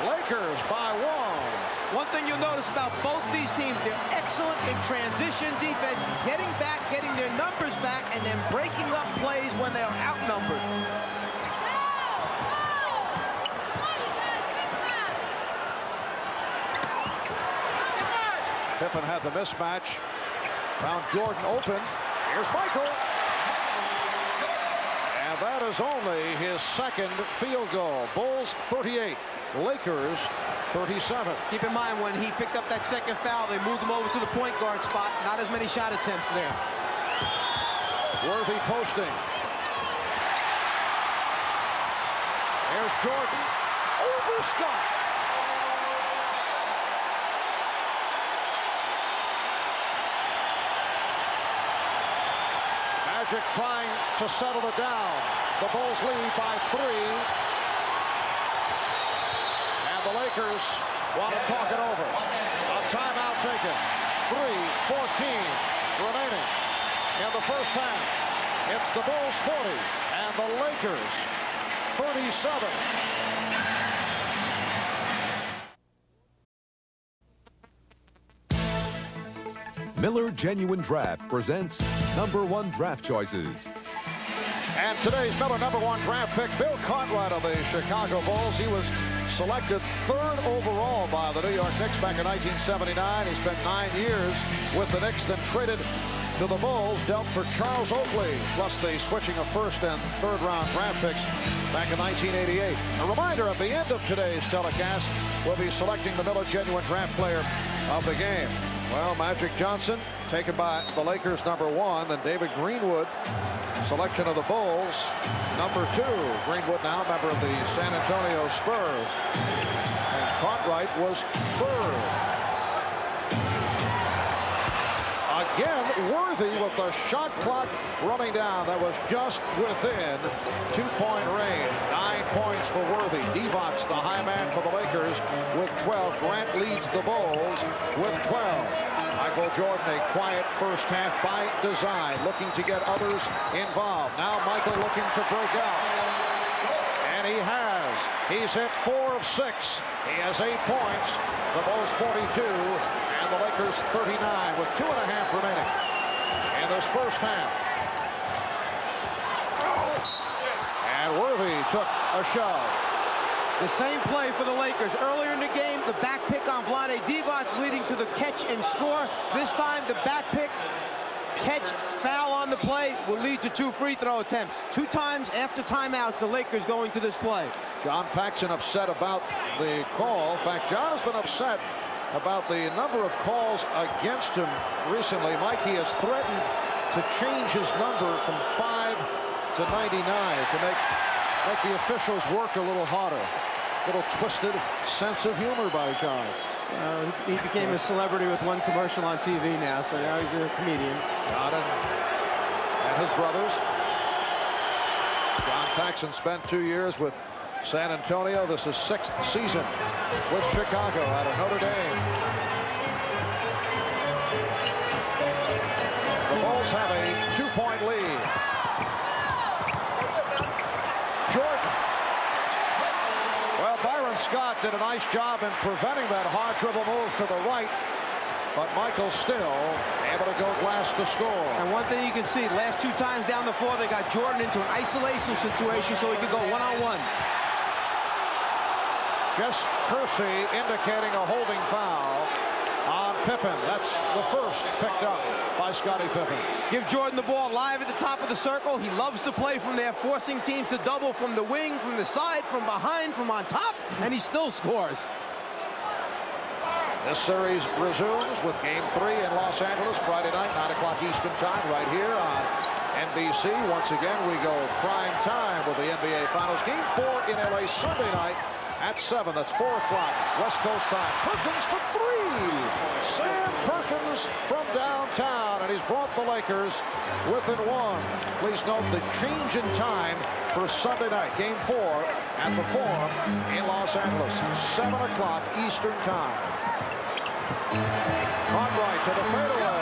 Lakers by 1. One thing you'll notice about both these teams, they're excellent in transition defense, getting back, getting their numbers back, and then breaking up plays when they are outnumbered. Pippen had the mismatch. Found Jordan open. Here's Michael. And that is only his second field goal. Bulls 38. Lakers 37. Keep in mind, when he picked up that second foul, they moved him over to the point guard spot. Not as many shot attempts there. Worthy posting. There's Jordan over Scott. Magic trying to settle it down. The Bulls lead by 3. The Lakers want to talk it over. A timeout taken. 3:14 remaining in the first half. It's the Bulls 40 and the Lakers 37. Miller Genuine Draft presents #1 draft choices. And today's Miller #1 draft pick, Bill Cartwright of the Chicago Bulls. He was selected 3rd overall by the New York Knicks back in 1979. He spent 9 years with the Knicks, then traded to the Bulls, dealt for Charles Oakley, plus the switching of 1st and 3rd round draft picks back in 1988. A reminder, at the end of today's telecast, we'll be selecting the Miller Genuine Draft Player of the game. Well, Magic Johnson taken by the Lakers #1, then David Greenwood, selection of the Bulls, #2. Greenwood now a member of the San Antonio Spurs. And Cartwright was 3rd. Again, Worthy with the shot clock running down. That was just within 2-point range. 9 points for Worthy. Divac, the high man for the Lakers, with 12. Grant leads the Bulls with 12. Michael Jordan, a quiet first half by design, looking to get others involved. Now Michael looking to break out. And he has. He's hit 4 of 6. He has 8 points. The Bulls 42 and the Lakers 39 with 2.5 remaining in this first half. And Worthy took a shove. The same play for the Lakers. Earlier in the game, the back pick on Vlade Divac leading to the catch and score. This time, the back pick, catch, foul on the play will lead to 2 free throw attempts. 2 times after timeouts, the Lakers going to this play. John Paxson upset about the call. In fact, John has been upset about the number of calls against him recently. Mike, he has threatened to change his number from 5 to 99 to make the officials work a little harder. A little twisted sense of humor by John. He became a celebrity with one commercial on TV now, so now he's a comedian. John and his brothers. John Paxson spent 2 years with San Antonio. This is 6th season with Chicago out of Notre Dame. The Bulls have a 2-point lead. Jordan. Well, Byron Scott did a nice job in preventing that hard dribble move to the right, but Michael still able to go glass to score. And one thing you can see, last 2 times down the floor, they got Jordan into an isolation situation so he could go one-on-one. Jess Kersey indicating a holding foul on Pippen. That's the first picked up by Scottie Pippen. Give Jordan the ball live at the top of the circle. He loves to play from there, forcing teams to double from the wing, from the side, from behind, from on top, and he still scores. This series resumes with Game 3 in Los Angeles Friday night, 9 o'clock Eastern Time, right here on NBC. Once again, we go prime time with the NBA Finals. Game 4 in LA Sunday night at 7. That's 4 o'clock West Coast time. Perkins for 3. Sam Perkins from downtown, and he's brought the Lakers within 1. Please note the change in time for Sunday night, Game 4 at the Forum in Los Angeles, 7 o'clock Eastern time. Cartwright to the fadeaway.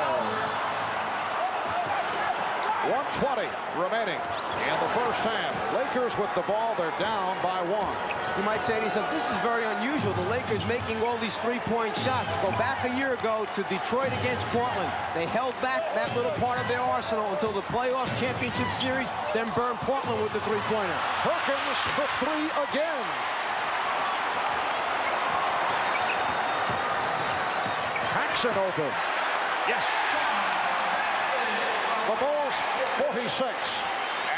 1:20 remaining in the first half. Lakers with the ball. They're down by 1. You might say to yourself, this is very unusual. The Lakers making all these 3-point shots. Go back a year ago to Detroit against Portland. They held back that little part of their arsenal until the playoff championship series, then burned Portland with the 3-pointer. Perkins for 3 again. Paxson open. Yes. The Bulls 46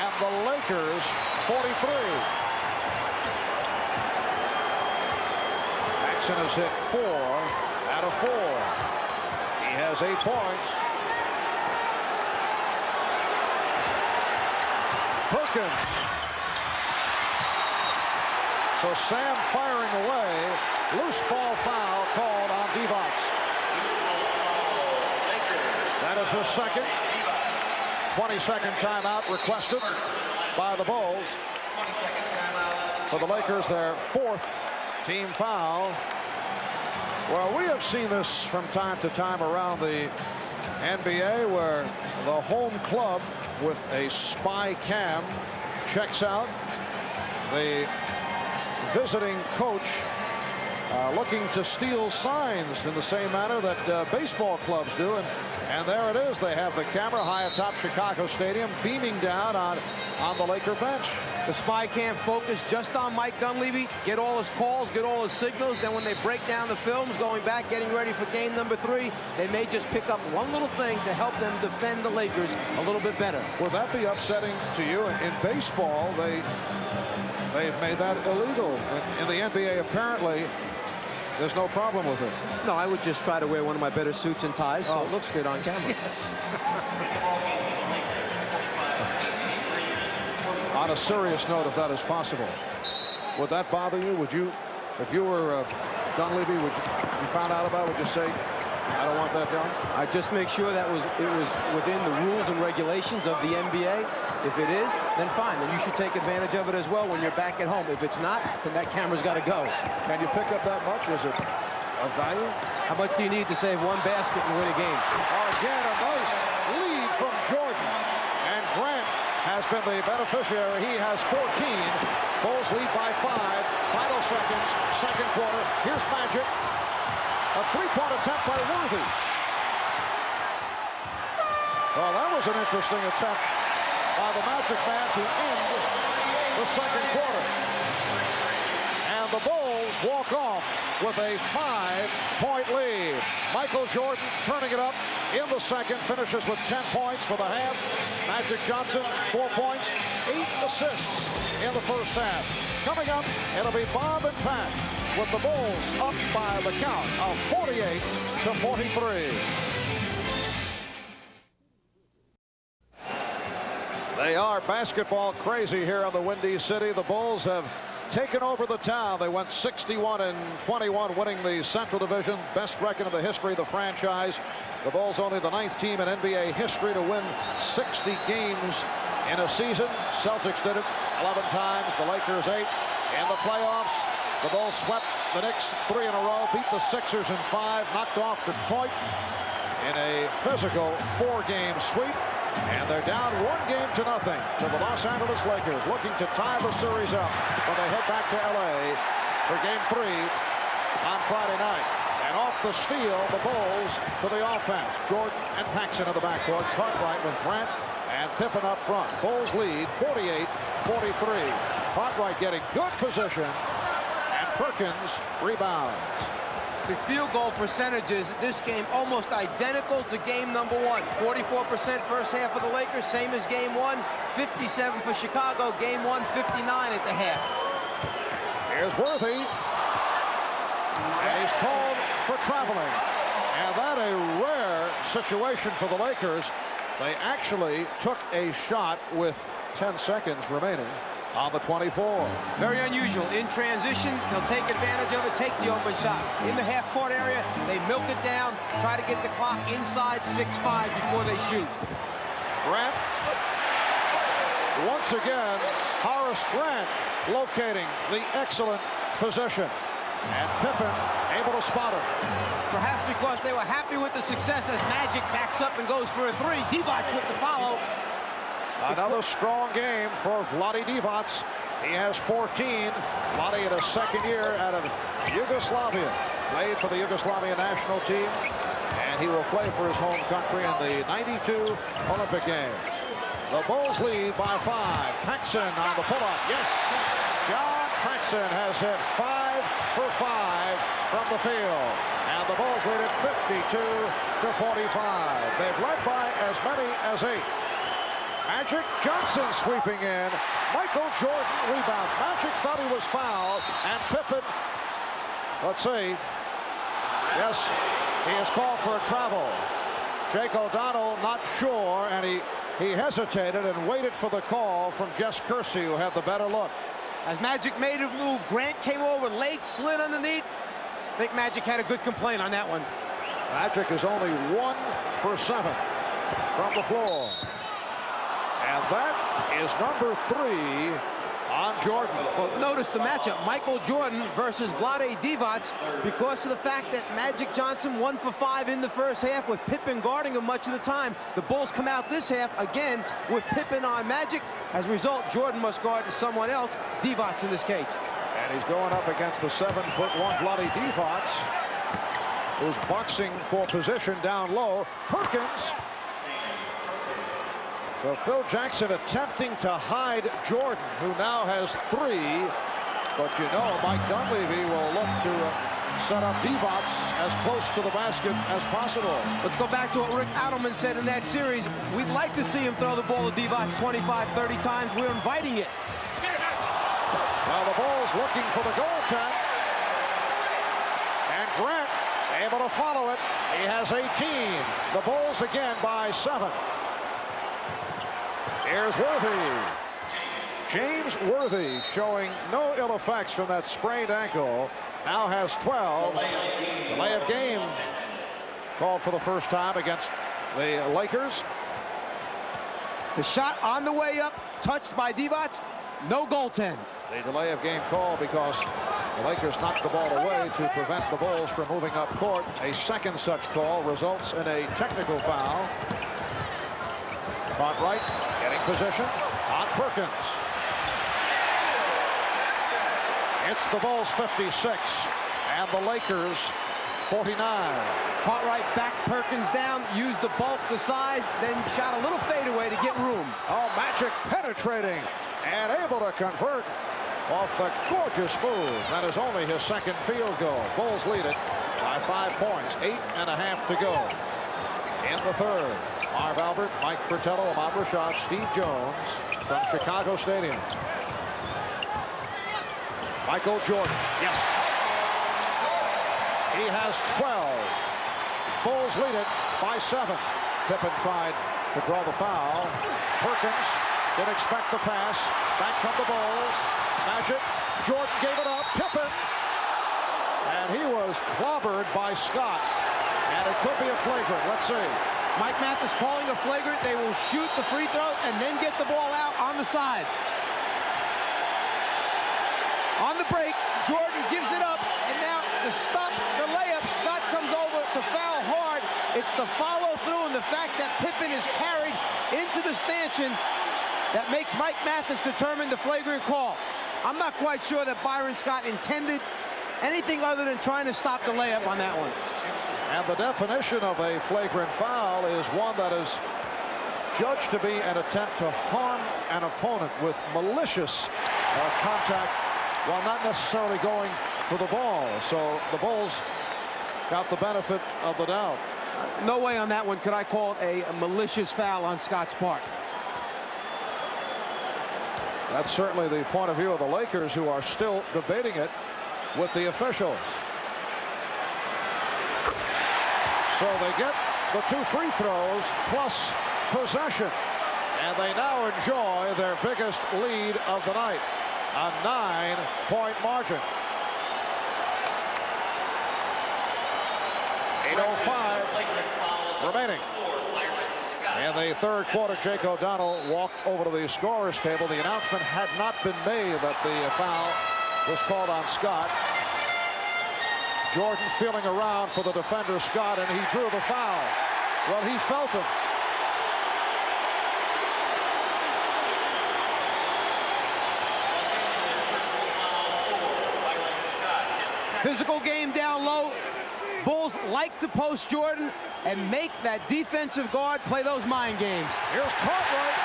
and the Lakers 43. Paxson has hit 4 out of 4. He has 8 points. Perkins. So Sam firing away. Loose ball foul called on Divac. That is his second. 20-second timeout requested by the Bulls. For the Lakers, their 4th team foul. Well, we have seen this from time to time around the NBA where the home club with a spy cam checks out the visiting coach looking to steal signs in the same manner that baseball clubs do. And there it is. They have the camera high atop Chicago Stadium beaming down on the Laker bench. The spy cam focused just on Mike Dunleavy, get all his calls, get all his signals. Then when they break down the films, going back, getting ready for game number 3, they may just pick up one little thing to help them defend the Lakers a little bit better. Would that be upsetting to you? In baseball, they've made that illegal. In the NBA, apparently, there's no problem with it. No, I would just try to wear one of my better suits and ties so it looks good on camera. Yes. On a serious note, if that is possible, would that bother you? Would you, if you were Dunleavy, would you found out about it, would you say, I don't want that done? I just make sure that it was within the rules and regulations of the NBA. If it is, then fine. Then you should take advantage of it as well when you're back at home. If it's not, then that camera's got to go. Can you pick up that much? Is it of value? How much do you need to save 1 basket and win a game? Again, a nice lead from Jordan. And Grant has been the beneficiary. He has 14. Bulls lead by 5. Final seconds, second quarter. Here's Magic. A 3-point attempt by Worthy. Well, that was an interesting attempt by the Magic Man to end the second quarter. And the Bulls walk off with a 5-point lead. Michael Jordan turning it up in the second, finishes with 10 points for the half. Magic Johnson, 4 points, 8 assists in the first half. Coming up, it'll be Bob and Pat with the Bulls up by the count of 48-43. They are basketball crazy here in the Windy City. The Bulls have taken over the town. They went 61-21, winning the Central Division, best record in the history of the franchise. The Bulls only the 9th team in NBA history to win 60 games in a season. Celtics did it 11 times, the Lakers 8. In the playoffs, the Bulls swept the Knicks 3 in a row, beat the Sixers in 5, knocked off Detroit in a physical 4-game sweep. And they're down 1-0 to nothing to the Los Angeles Lakers, looking to tie the series up when they head back to LA for Game 3 on Friday night. And off the steal, the Bulls to the offense. Jordan and Paxson in the backcourt. Cartwright with Grant and Pippen up front. Bulls lead 48-43. Cartwright getting good position, and Perkins rebounds. The field goal percentages in this game almost identical to game number 1. 44% first half for the Lakers, same as game 1. 57 for Chicago. Game 1, 59 at the half. Here's Worthy. And he's called for traveling. And that a rare situation for the Lakers. They actually took a shot with 10 seconds remaining on the 24. Very unusual. In transition, they'll take advantage of it, take the open shot. In the half-court area, they milk it down, try to get the clock inside 6-5 before they shoot. Grant. Once again, Horace Grant locating the excellent position. And Pippen able to spot him. Perhaps because they were happy with the success as Magic backs up and goes for a 3. Divac with the follow. Another strong game for Vlade Divac. He has 14. Vlade in his second year out of Yugoslavia. Played for the Yugoslavia national team. And he will play for his home country in the 92 Olympic Games. The Bulls lead by 5. Paxson on the pull-up. Yes! John Paxson has hit 5 for 5 from the field. And the Bulls lead it 52-45. They've led by as many as 8. Magic Johnson sweeping in. Michael Jordan rebounds. Magic thought he was fouled. And Pippen, let's see. Yes, he is called for a travel. Jake O'Donnell not sure, and he hesitated and waited for the call from Jess Kersey, who had the better look. As Magic made a move, Grant came over late, slid underneath. I think Magic had a good complaint on that one. Magic is only 1 for 7 from the floor. And that is number 3 on Jordan. Well, notice the matchup, Michael Jordan versus Vlade Divac, because of the fact that Magic Johnson 1 for 5 in the first half with Pippen guarding him much of the time. The Bulls come out this half again with Pippen on Magic. As a result, Jordan must guard someone else, Divac in this case. And he's going up against the 7'1" Vlade Divac, who's boxing for position down low. Perkins. So Phil Jackson attempting to hide Jordan, who now has 3. But you know, Mike Dunleavy will look to set up Divac as close to the basket as possible. Let's go back to what Rick Adelman said in that series. We'd like to see him throw the ball to Divac 25, 30 times. We're inviting it. Now the Bulls looking for the goal attempt. And Grant able to follow it. He has 18. The Bulls again by 7. Here's Worthy. James Worthy showing no ill effects from that sprained ankle. Now has 12. Delay of game called for the first time against the Lakers. The shot on the way up, touched by Divac, no goaltend. The delay of game call because the Lakers knocked the ball away to prevent the Bulls from moving up court. A second such call results in a technical foul. Cartwright getting position on Perkins. It's the Bulls 56 and the Lakers 49. Cartwright backed Perkins down, used the bulk, the size, then shot a little fadeaway to get room. Oh, Magic penetrating and able to convert off the gorgeous move. That is only his second field goal. Bulls lead it by 5 points. 8.5 to go in the third. Marv Albert, Mike Fratello, Ahmad Rashad, Steve Jones from Chicago Stadium. Michael Jordan. Yes. He has 12. Bulls lead it by 7. Pippen tried to draw the foul. Perkins didn't expect the pass. Back come the Bulls. Magic. Jordan gave it up. Pippen. And he was clobbered by Scott. And it could be a flagrant. Let's see. Mike Mathis calling a flagrant. They will shoot the free throw and then get the ball out on the side. On the break, Jordan gives it up, and now to stop the layup, Scott comes over to foul hard. It's the follow-through and the fact that Pippen is carried into the stanchion that makes Mike Mathis determine the flagrant call. I'm not quite sure that Byron Scott intended anything other than trying to stop the layup on that one. And the definition of a flagrant foul is one that is judged to be an attempt to harm an opponent with malicious contact while not necessarily going for the ball. So the Bulls got the benefit of the doubt. No way on that one could I call it a malicious foul on Scott's part. That's certainly the point of view of the Lakers, who are still debating it with the officials. So they get the 2 free throws plus possession, and they now enjoy their biggest lead of the night, a 9-point margin. 8:05 remaining. In the third quarter, Jake O'Donnell walked over to the scorer's table. The announcement had not been made that the foul was called on Scott. Jordan feeling around for the defender, Scott, and he drew the foul. Well, he felt him. Physical game down low. Bulls like to post Jordan and make that defensive guard play those mind games. Here's Cartwright.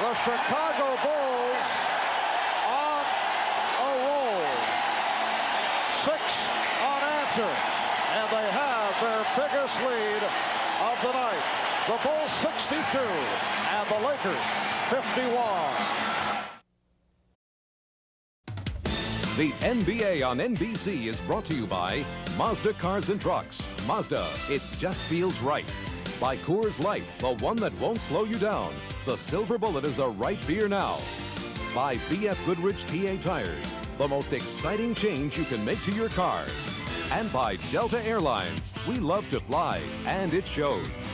The Chicago Bulls on a roll. 6 unanswered, and they have their biggest lead of the night. The Bulls 62 and the Lakers 51. The NBA on NBC is brought to you by Mazda Cars and Trucks. Mazda, it just feels right. By Coors Light, the one that won't slow you down. The Silver Bullet is the right beer now. By BF Goodrich TA Tires, the most exciting change you can make to your car. And by Delta Airlines, we love to fly, and it shows.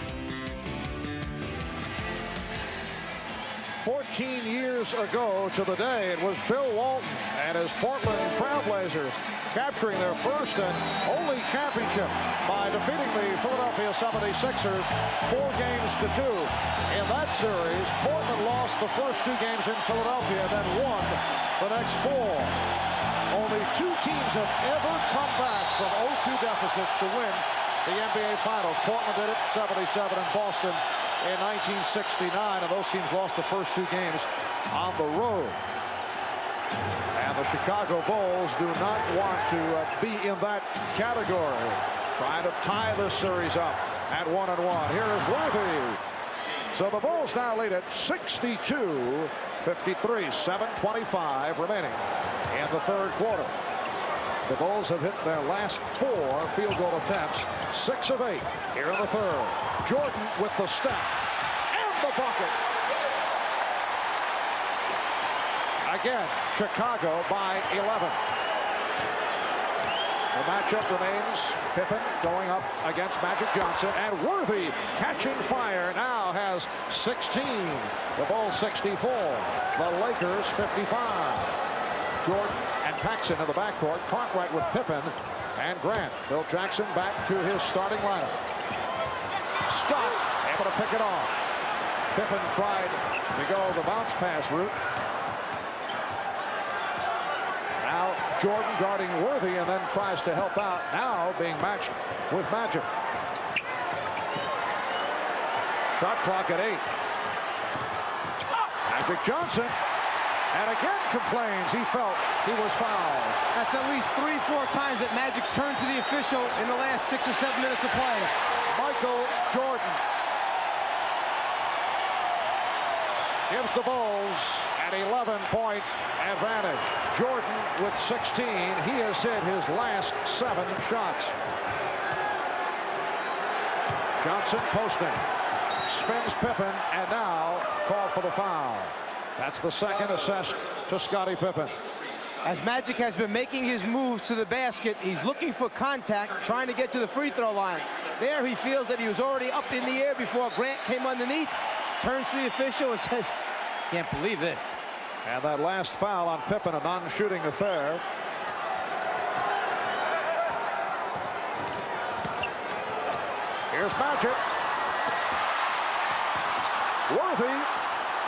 14 years ago to the day, it was Bill Walton and his Portland Trailblazers capturing their first and only championship by defeating the Philadelphia 76ers 4-2. In that series, Portland lost the first 2 games in Philadelphia, then won the next 4. Only 2 teams have ever come back from 0-2 deficits to win the NBA Finals. Portland did it, 77, and Boston in 1969, and those teams lost the first 2 games on the road. And the Chicago Bulls do not want to be in that category. Trying to tie this series up at 1-1. Here is Worthy. So the Bulls now lead at 62-53, 7:25 remaining in the third quarter. The Bulls have hit their last 4 field goal attempts, 6 of 8 here in the third. Jordan with the step and the bucket. Again, Chicago by 11. The matchup remains Pippen going up against Magic Johnson, and Worthy catching fire now has 16. The Bulls 64. The Lakers 55. Jordan and Paxson in the backcourt. Cartwright with Pippen and Grant. Phil Jackson back to his starting lineup. Scott able to pick it off. Pippen tried to go the bounce pass route. Now Jordan guarding Worthy and then tries to help out. Now being matched with Magic. Shot clock at 8. Magic Johnson, and again complains he felt he was fouled. That's at least 3-4 times that Magic's turned to the official in the last 6 or 7 minutes of play. Michael Jordan gives the Bulls an 11-point advantage. Jordan with 16. He has hit his last 7 shots. Johnson posting. Spins Pippen, and now called for the foul. That's the second assessed to Scottie Pippen. As Magic has been making his moves to the basket, he's looking for contact, trying to get to the free throw line. There he feels that he was already up in the air before Grant came underneath. Turns to the official and says, "Can't believe this." And that last foul on Pippen, a non-shooting affair. Here's Magic. Worthy.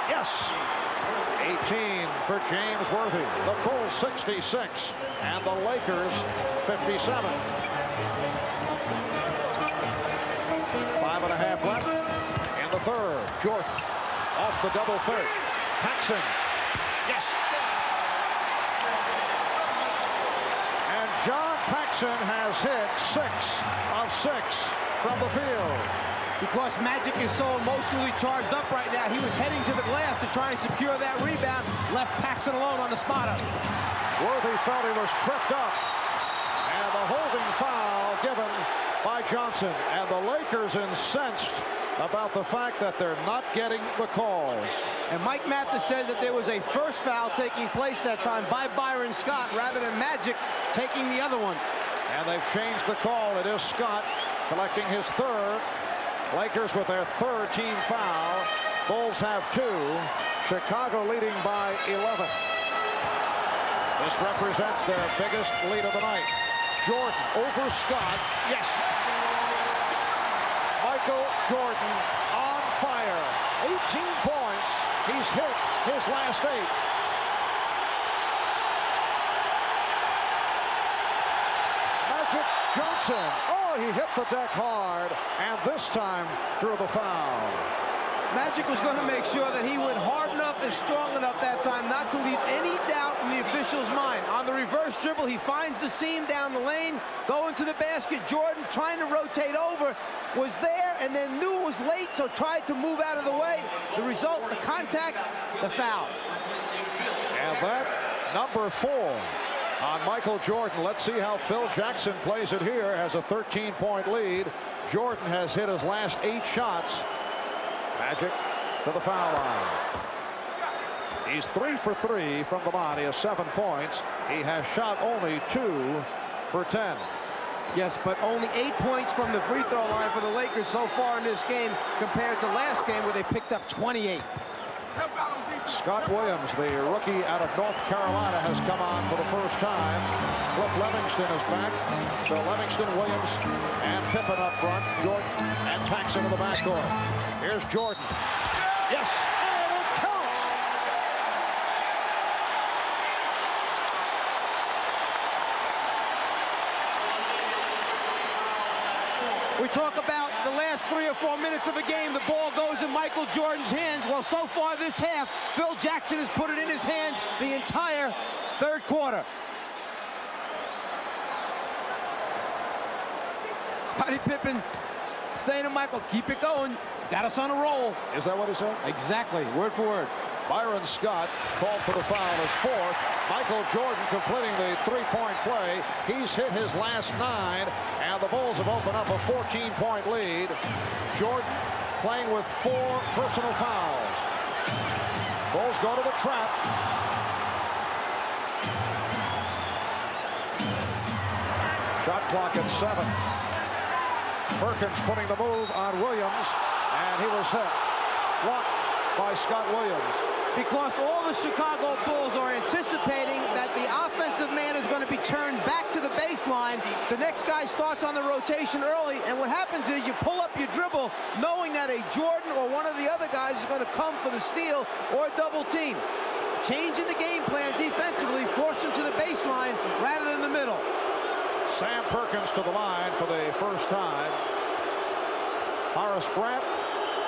Yes. 18 for James Worthy. The Bulls 66 and the Lakers 57. 5.5 left in the third. Jordan off the double fake. Paxson. Yes. And John Paxson has hit 6 of 6 from the field. Because Magic is so emotionally charged up right now, he was heading to the glass to try and secure that rebound. Left Paxson alone on the spotter. Worthy felt he was tripped up. And the holding foul given by Johnson. And the Lakers incensed about the fact that they're not getting the calls. And Mike Mathis says that there was a first foul taking place that time by Byron Scott rather than Magic taking the other one. And they've changed the call. It is Scott collecting his third. Lakers with their third team foul. Bulls have 2. Chicago leading by 11. This represents their biggest lead of the night. Jordan over Scott. Yes. Michael Jordan on fire. 18 points. He's hit his last 8. Magic Johnson. Oh, he hit the deck hard, and this time drew the foul. Magic was going to make sure that he went hard enough and strong enough that time not to leave any doubt in the official's mind. On the reverse dribble, he finds the seam down the lane, going to the basket. Jordan, trying to rotate over, was there and then knew it was late, so tried to move out of the way. The result, the contact, the foul. And that number 4 on Michael Jordan. Let's see how Phil Jackson plays it here. Has a 13-point lead. Jordan has hit his last 8 shots. Magic to the foul line. He's 3 for 3 from the line. He has 7 points. He has shot only 2 for 10. Yes, but only 8 points from the free throw line for the Lakers so far in this game compared to last game where they picked up 28. Scott Williams, the rookie out of North Carolina, has come on for the first time. Cliff Levingston is back. So Levingston, Williams, and Pippen up front. Jordan and Paxson in the backcourt. Here's Jordan. Yes, and it counts. We talk about the last 3 or 4 minutes of a game. The ball goes in Michael Jordan's hands. Well, so far this half, Phil Jackson has put it in his hands the entire third quarter. Scottie Pippen saying to Michael, keep it going. Got us on a roll. Is that what he said? Exactly, word for word. Byron Scott called for the foul as 4th. Michael Jordan completing the 3-point play. He's hit his last 9, and the Bulls have opened up a 14-point lead. Jordan playing with 4 personal fouls. Bulls go to the trap. Shot clock at 7. Perkins putting the move on Williams, and he was hit. Blocked by Scott Williams. Because all the Chicago Bulls are anticipating that the offensive man is going to be turned back to the baseline. The next guy starts on the rotation early, and what happens is you pull up your dribble knowing that a Jordan or one of the other guys is going to come for the steal or double team. Changing the game plan defensively, force him to the baseline rather than the middle. Sam Perkins to the line for the first time. Horace Grant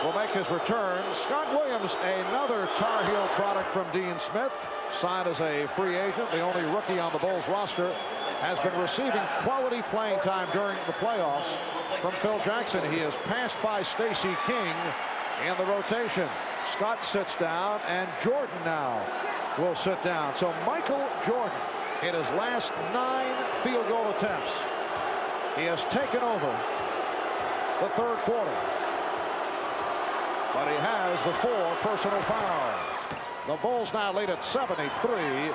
will make his return. Scott Williams, another Tar Heel product from Dean Smith, signed as a free agent, the only rookie on the Bulls roster, has been receiving quality playing time during the playoffs from Phil Jackson. He is passed by Stacey King in the rotation. Scott sits down, and Jordan now will sit down. So Michael Jordan, in his last 9 field goal attempts, he has taken over the third quarter. But he has the 4 personal fouls. The Bulls now lead at 73-61.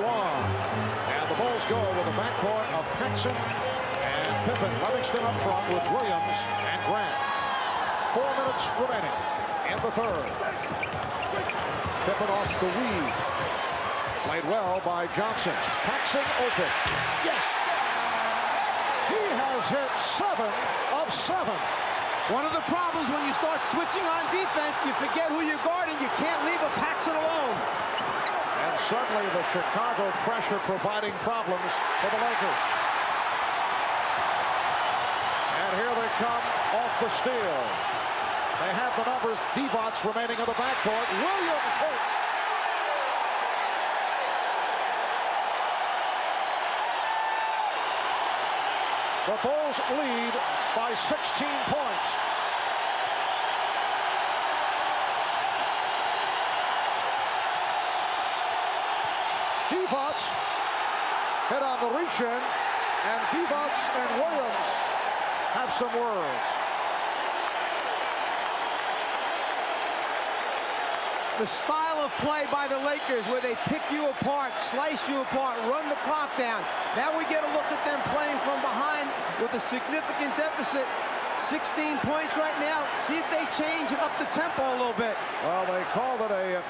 And the Bulls go with a backcourt of Paxson and Pippen. Livingston up front with Williams and Grant. 4 minutes remaining in the third. Pippen off the weave. Played well by Johnson. Paxson open. Yes! He has hit 7 of 7. One of the problems when you start switching on defense, you forget who you're guarding. You can't leave a Paxson alone. And suddenly the Chicago pressure providing problems for the Lakers. And here they come off the steal. They have the numbers. Divac remaining in the backcourt. Williams hits. The Bulls lead by 16 points. Divac hit on the reach-in, and Divac and Williams have some words. The style of play by the Lakers, where they pick you apart, slice you apart, run the clock down. Now we get a look at them playing from behind with a significant deficit. 16 points right now. See if they change and up the tempo a little bit. Well, they called it a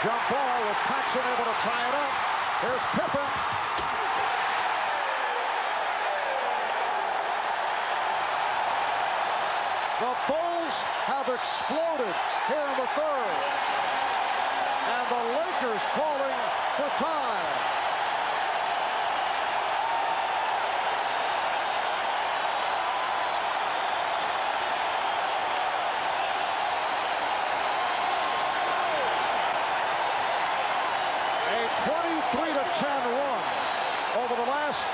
jump ball with Paxson able to tie it up. Here's Pippen. The Bulls have exploded here in the third. And the Lakers calling for time. A 23-10 run over the last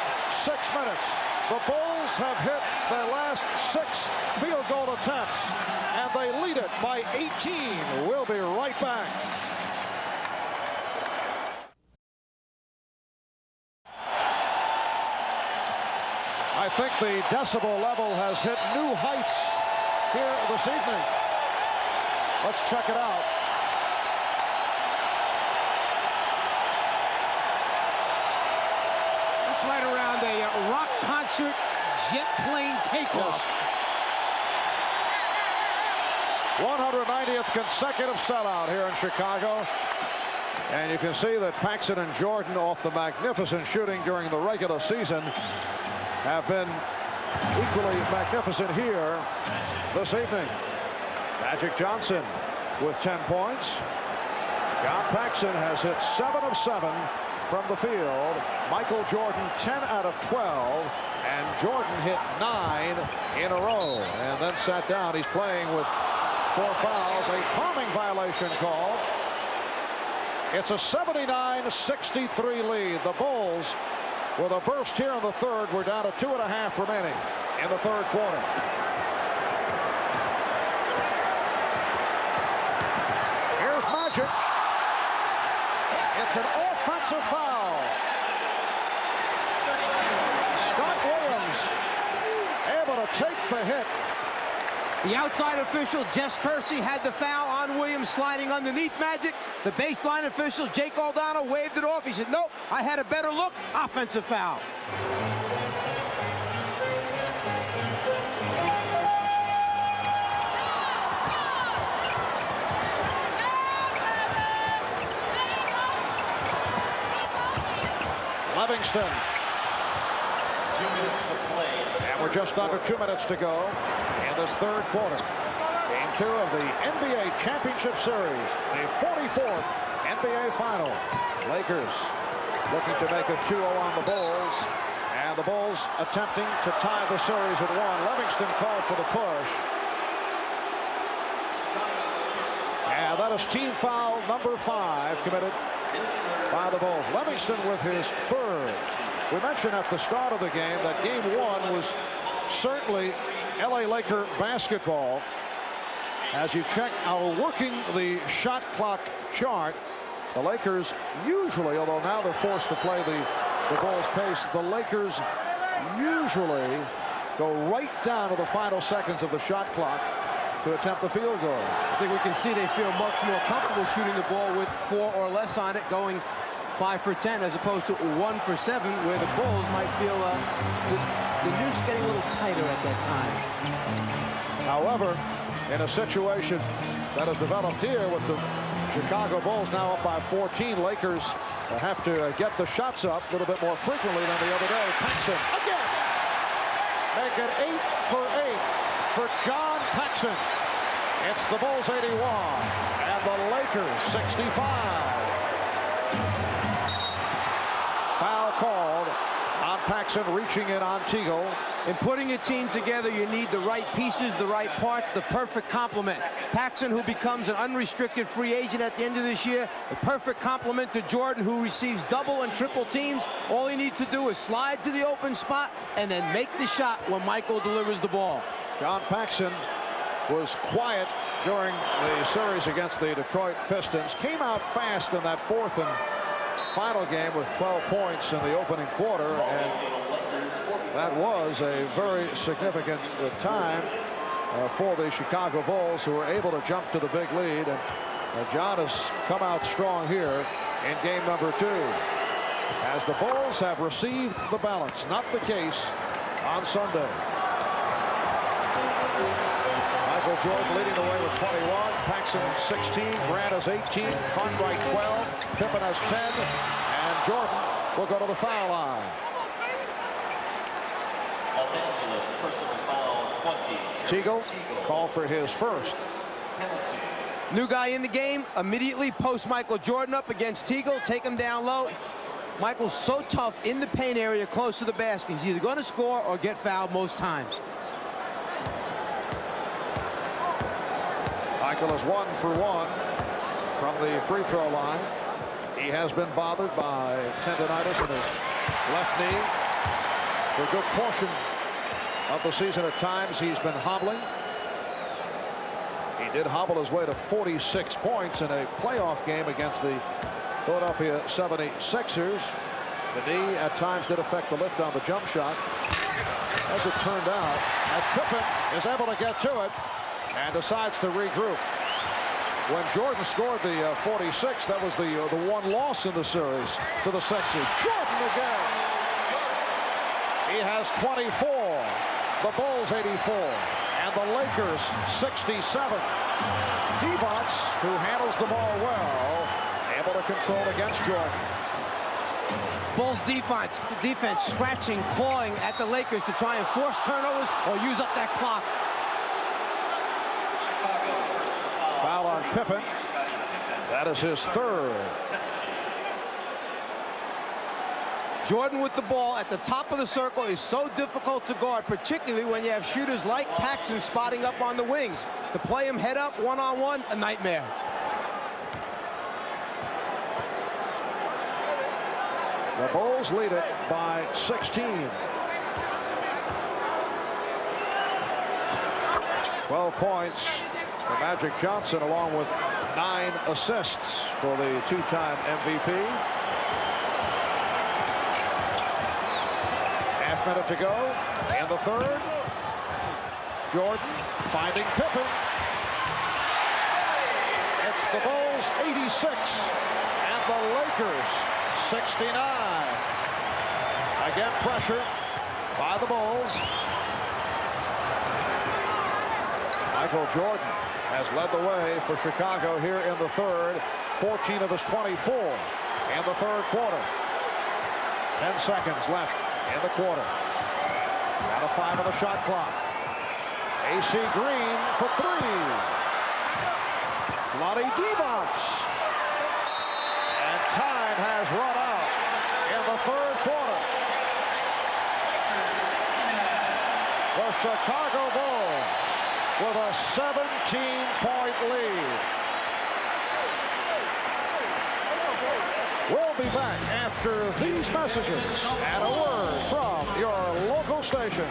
6 minutes. The Bulls have hit their last 6 field goal attempts, and they lead it by 18. We'll be right back. I think the decibel level has hit new heights here this evening. Let's check it out. It's right around a rock concert jet plane takeoff. Yes. 190th consecutive sellout here in Chicago. And you can see that Paxson and Jordan, off the magnificent shooting during the regular season, have been equally magnificent here this evening. Magic Johnson with 10 points. John Paxson has hit 7 of 7 from the field. Michael Jordan 10 out of 12. And Jordan hit 9 in a row and then sat down. He's playing with 4 fouls. A palming violation called. It's a 79-63 lead. The Bulls, with a burst here in the third, we're down to 2.5 remaining in the third quarter. Here's Magic. It's an offensive foul. Scott Williams able to take the hit. The outside official, Jess Kersey, had the foul on Williams sliding underneath Magic. The baseline official, Jake Aldana, waved it off. He said, nope, I had a better look. Offensive foul. Livingston. 2 minutes to play. And we're just under 2 minutes to go in this third quarter. Game 2 of the NBA Championship Series, the 44th NBA Final. Lakers looking to make it 2-0 on the Bulls, and the Bulls attempting to tie the series at 1. Livingston called for the push. That is team foul number 5 committed by the Bulls. Livingston with his 3rd. We mentioned at the start of the game that game 1 was certainly LA Laker basketball. As you check our working the shot clock chart, the Lakers usually, although now they're forced to play the Bulls pace, the Lakers usually go right down to the final seconds of the shot clock to attempt the field goal. I think we can see they feel much more comfortable shooting the ball with 4 or less on it, going 5 for 10 as opposed to 1 for 7, where the Bulls might feel the noose getting a little tighter at that time. However, in a situation that has developed here with the Chicago Bulls now up by 14, Lakers have to get the shots up a little bit more frequently than the other day. Paxson again. Make it 8 for 8 for John Paxson. It's the Bulls 81 and the Lakers 65. Foul called on Paxson, reaching in on Teagle. In putting a team together, you need the right pieces, the right parts, the perfect complement. Paxson, who becomes an unrestricted free agent at the end of this year, a perfect complement to Jordan, who receives double and triple teams. All he needs to do is slide to the open spot and then make the shot when Michael delivers the ball. John Paxson was quiet during the series against the Detroit Pistons. Came out fast in that 4th and final game with 12 points in the opening quarter, and that was a very significant time for the Chicago Bulls, who were able to jump to the big lead. And John has come out strong here in game number 2, as the Bulls have received the balance. Not the case on Sunday. Michael Jordan leading the way with 21. Paxson 16. Grant has 18. Cartwright 12. Pippen has 10. And Jordan will go to the foul line. Los Angeles personal foul 20. Teagle called for his 1st. New guy in the game, immediately post Michael Jordan up against Teagle, take him down low. Michael's so tough in the paint area close to the basket. He's either going to score or get fouled most times. Michael is 1 for 1 from the free throw line. He has been bothered by tendonitis in his left knee for a good portion of the season. At times he's been hobbling. He did hobble his way to 46 points in a playoff game against the Philadelphia 76ers. The knee at times did affect the lift on the jump shot. As it turned out, as Pippen is able to get to it and decides to regroup. When Jordan scored the 46, that was the one loss in the series to the Sixers. Jordan again. He has 24. The Bulls 84. And the Lakers 67. Divac, who handles the ball well, able to control against Jordan. Bulls defense scratching, clawing at the Lakers to try and force turnovers or use up that clock. Foul on Pippen. That is his 3rd. Jordan with the ball at the top of the circle is so difficult to guard, particularly when you have shooters like Paxson spotting up on the wings. To play him head up one-on-one, a nightmare. The Bulls lead it by 16. 12 points for Magic Johnson, along with 9 assists for the 2-time MVP. Half minute to go in the 3rd. Jordan finding Pippen. It's the Bulls 86 and the Lakers 69. Again, pressure by the Bulls. Michael Jordan has led the way for Chicago here in the 3rd. 14 of his 24 in the 3rd quarter. 10 seconds left in the quarter. Out of 5 on the shot clock. AC Green for 3. Lonnie Divac. And time has run out in the 3rd quarter. The Chicago Bulls with a 17-point lead. We'll be back after these messages and a word from your local station.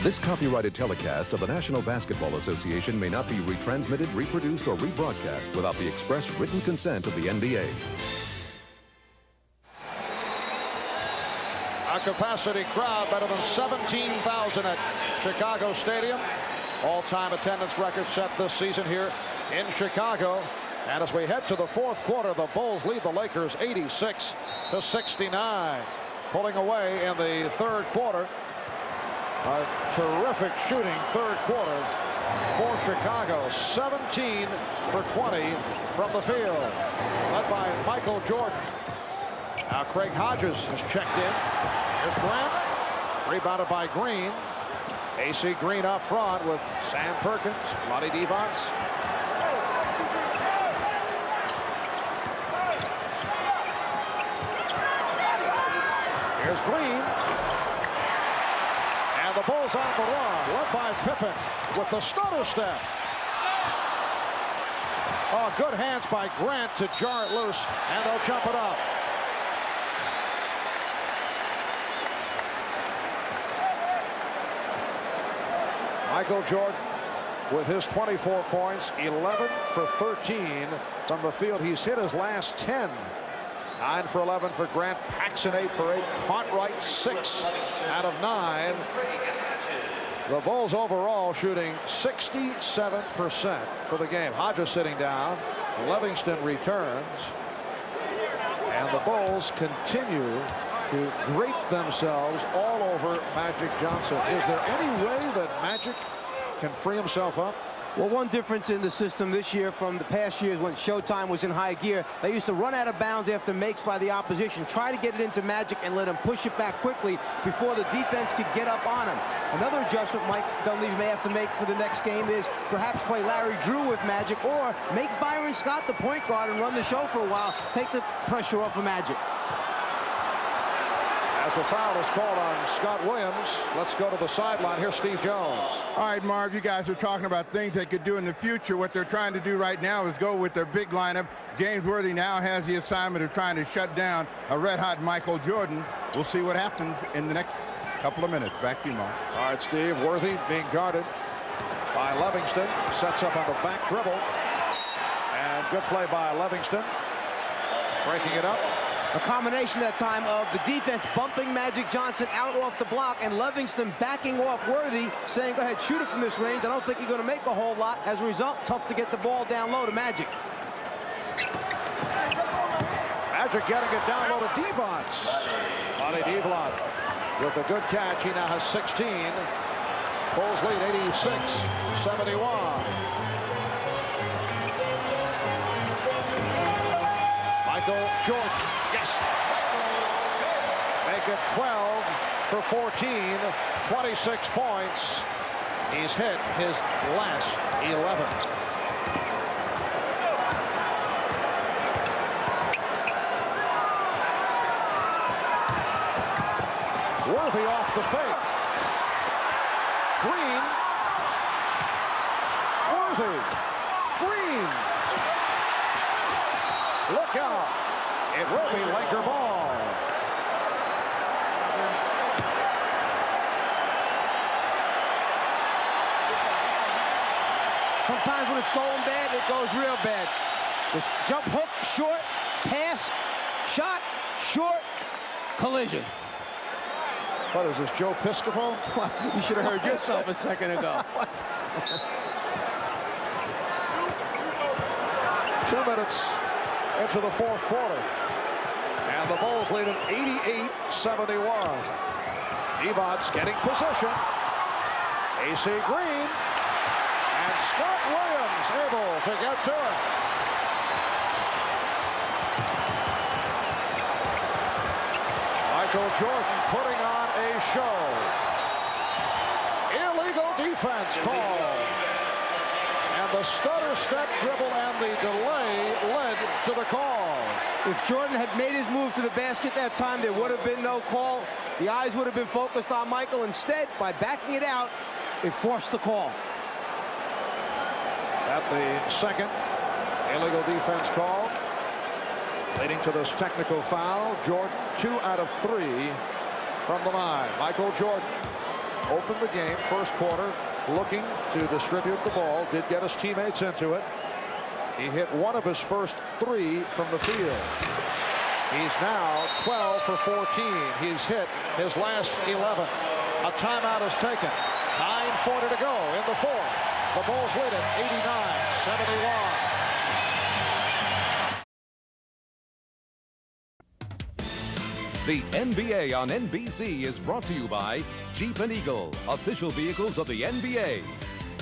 This copyrighted telecast of the National Basketball Association may not be retransmitted, reproduced, or rebroadcast without the express written consent of the NBA. A capacity crowd better than 17,000 at Chicago Stadium. All-time attendance record set this season here in Chicago. And as we head to the fourth quarter, the Bulls lead the Lakers 86-69. Pulling away in the third quarter. A terrific shooting third quarter for Chicago. 17 for 20 from the field. Led by Michael Jordan. Now Craig Hodges has checked in. Here's Grant. Rebounded by Green. AC Green up front with Sam Perkins, Lonnie Devonts. Here's Green. And the Bulls on the run, led by Pippen with the stutter step. Oh, good hands by Grant to jar it loose, and they'll jump it up. Michael Jordan with his 24 points, 11 for 13 from the field. He's hit his last 10. 9 for 11 for Grant. Paxson 8 for 8. Cartwright 6 out of 9. The Bulls overall shooting 67% for the game. Hodges sitting down. Livingston returns. And the Bulls continue to drape themselves all over Magic Johnson. Is there any way that Magic can free himself up? Well, one difference in the system this year from the past years when Showtime was in high gear, they used to run out of bounds after makes by the opposition, try to get it into Magic and let him push it back quickly before the defense could get up on him. Another adjustment Mike Dunleavy may have to make for the next game is perhaps play Larry Drew with Magic or make Byron Scott the point guard and run the show for a while, take the pressure off of Magic. As the foul is called on Scott Williams, let's go to the sideline. Here's Steve Jones. All right, Marv, you guys are talking about things they could do in the future. What they're trying to do right now is go with their big lineup. James Worthy now has the assignment of trying to shut down a red-hot Michael Jordan. We'll see what happens in the next couple of minutes. Back to you, Marv. All right, Steve. Worthy being guarded by Livingston. Sets up on the back dribble. And good play by Livingston. Breaking it up. A combination that time of the defense bumping Magic Johnson out off the block and Livingston backing off Worthy, saying, go ahead, shoot it from this range. I don't think you're going to make a whole lot. As a result, tough to get the ball down low to Magic. Magic getting it down low to Devonts. Lonnie Devonts with a good catch. He now has 16. Bulls lead 86-71. Michael Jordan. Yes. Make it 12 for 14. 26 points. He's hit his last 11. Worthy off the fake. Green. Worthy. Green. Look out. It will be Laker ball. Sometimes when it's going bad, it goes real bad. This jump hook, short, pass, shot, short, collision. What is this, Joe Piscopo? You should have heard yourself a second ago. 2 minutes into the fourth quarter. And the Bulls lead at 88-71. Devonts getting position. AC Green. And Scott Williams able to get to it. Michael Jordan putting on a show. Illegal defense call. And the stutter step dribble and the delay led to the call. If Jordan had made his move to the basket that time, there would have been no call. The eyes would have been focused on Michael. Instead, by backing it out, it forced the call. At the second illegal defense call, leading to this technical foul. Jordan 2 out of 3 from the line. Michael Jordan opened the game first quarter looking to distribute the ball, did get his teammates into it. He hit one of his first 3 from the field. He's now 12 for 14. He's hit his last 11. A timeout is taken. 9:40 to go in the fourth. The Bulls lead it 89-71. The NBA on NBC is brought to you by Jeep and Eagle, official vehicles of the NBA.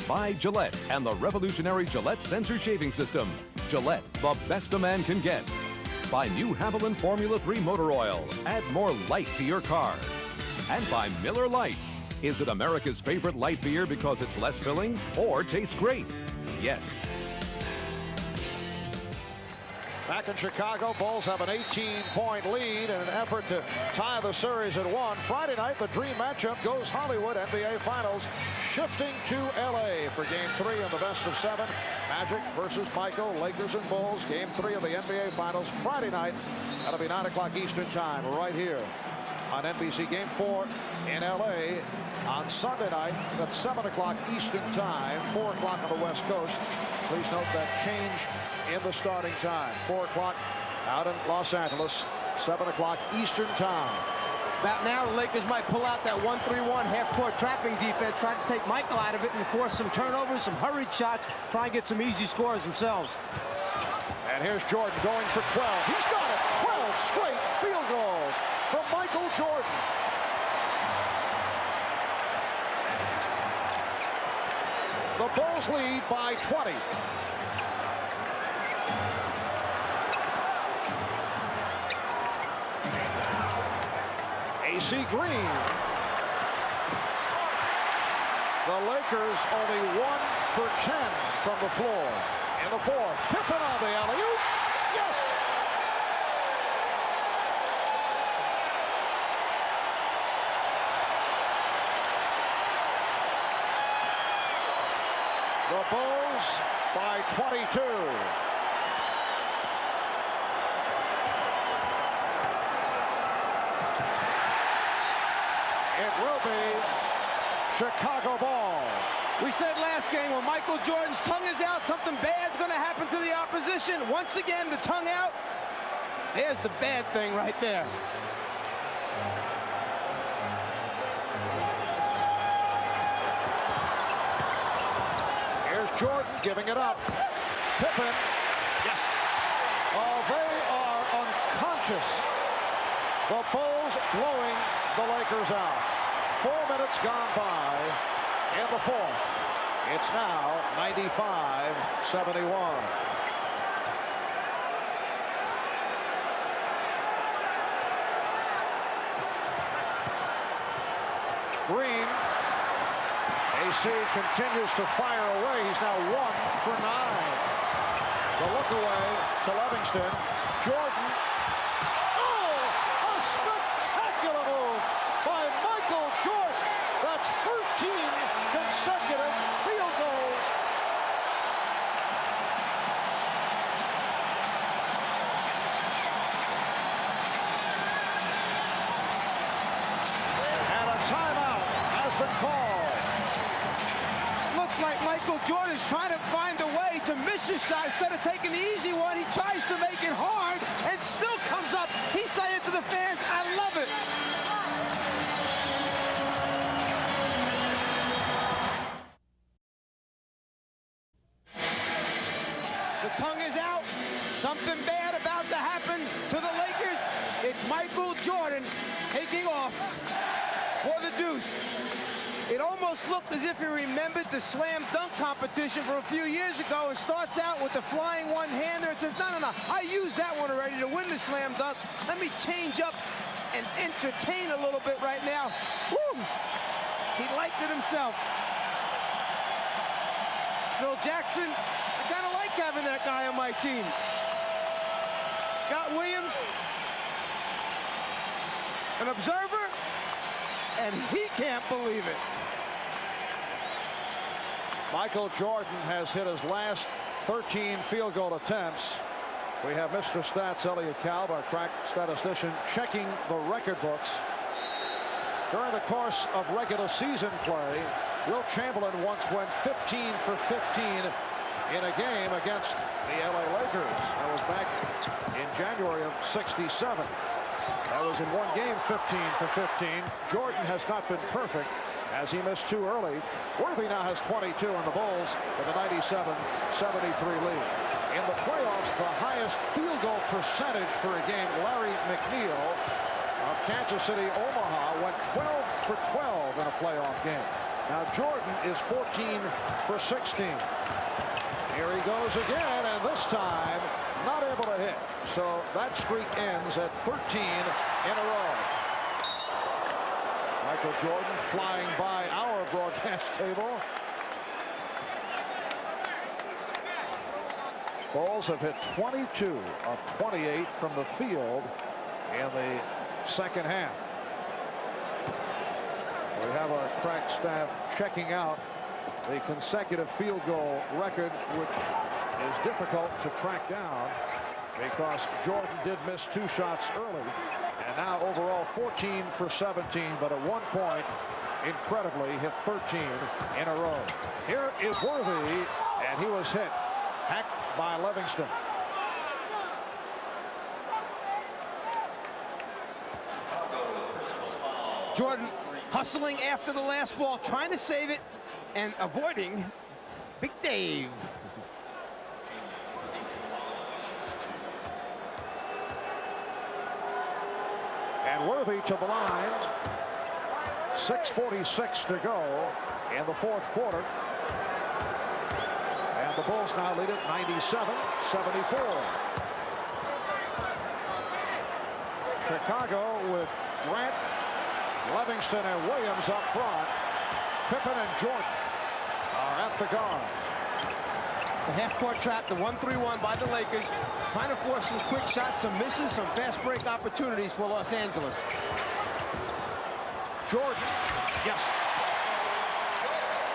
By Gillette and the revolutionary Gillette Sensor Shaving System. Gillette, the best a man can get. By New Haviland Formula 3 Motor Oil. Add more light to your car. And by Miller Lite. Is it America's favorite light beer because it's less filling or tastes great? Yes. Back in Chicago, Bulls have an 18-point lead in an effort to tie the series at 1. Friday night, the dream matchup goes Hollywood NBA Finals, shifting to LA for Game 3 of the best of 7. Magic versus Michael, Lakers and Bulls. Game 3 of the NBA Finals Friday night. That'll be 9 o'clock Eastern Time right here on NBC. Game 4 in LA on Sunday night at 7 o'clock Eastern Time, 4 o'clock on the West Coast. Please note that change in the starting time. 4 o'clock out in Los Angeles, 7 o'clock Eastern Time. About now, the Lakers might pull out that 1-3-1 half-court trapping defense, try to take Michael out of it and force some turnovers, some hurried shots, try and get some easy scores themselves. And here's Jordan going for 12. He's got it. 12 straight field goals from Michael Jordan. The Bulls lead by 20. AC Green. The Lakers only 1 for 10 from the floor. In the fourth, Pippen on the alley-oop. Yes! The Bulls by 22. It will be Chicago ball. We said last game when Michael Jordan's tongue is out, something bad's going to happen to the opposition. Once again, the tongue out. There's the bad thing right there. Here's Jordan giving it up. Pippen. Yes. Oh, they are unconscious. The Bulls blowing the Lakers out. 4 minutes gone by in the fourth. It's now 95-71. Green. AC continues to fire away. He's now 1 for 9. The look away to Livingston. Jordan. Oh, a spectacular move by Michael Jordan. That's 13 consecutive field goals. And a timeout has been called. Looks like Michael Jordan's trying to find a way to miss his shot. Instead of taking the easy one, he tries to make it hard and still comes up. He said it to the fans, I love it. The tongue is out. Something bad about to happen to the Lakers. It's Michael Jordan taking off for the deuce. It almost looked as if he remembered the slam dunk competition from a few years ago and starts out with the flying one-hander and says, no, I used that one already to win the slam dunk. Let me change up and entertain a little bit right now. Woo! He liked it himself. Phil Jackson, I kind of like having that guy on my team. Scott Williams, an observer, and he can't believe it. Michael Jordan has hit his last 13 field goal attempts. We have Mr. Stats, Elliot Kalb, our crack statistician, checking the record books. During the course of regular season play, Wilt Chamberlain once went 15 for 15 in a game against the LA Lakers. That was back in January of '67. That was in one game, 15 for 15. Jordan has not been perfect as he missed too early. Worthy now has 22 on the Bulls with a 97-73 lead. In the playoffs, the highest field goal percentage for a game, Larry McNeil of Kansas City, Omaha, went 12 for 12 in a playoff game. Now Jordan is 14 for 16. Here he goes again, and this time not able to hit. So that streak ends at 13 in a row. Michael Jordan flying by our broadcast table. Bulls have hit 22 of 28 from the field in the second half. We have our crack staff checking out the consecutive field goal record, which is difficult to track down because Jordan did miss 2 shots early. And now overall 14 for 17, but at one point, incredibly, hit 13 in a row. Here is Worthy, and he was hit. Hacked by Livingston. Jordan hustling after the last ball, trying to save it and avoiding Big Dave. And Worthy to the line. 6:46 to go in the fourth quarter. And the Bulls now lead it 97-74. Chicago with Grant, Livingston, and Williams up front. Pippen and Jordan are at the guard. The half-court trap, the 1-3-1 by the Lakers, trying to force some quick shots, some misses, some fast break opportunities for Los Angeles. Jordan, yes.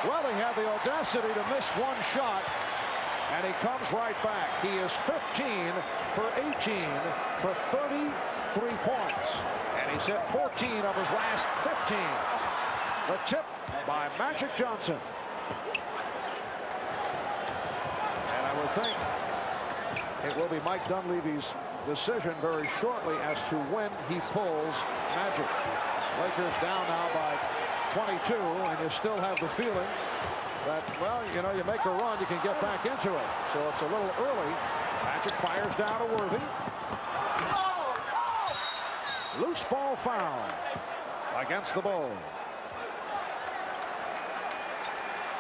Well, he had the audacity to miss one shot, and he comes right back. He is 15 for 18 for 33 points, and he's hit 14 of his last 15. The tip by Magic Johnson. And I would think it will be Mike Dunleavy's decision very shortly as to when he pulls Magic. Lakers down now by 22, and you still have the feeling that, well, you know, you make a run, you can get back into it. So it's a little early. Magic fires down to Worthy. Loose ball foul against the Bulls.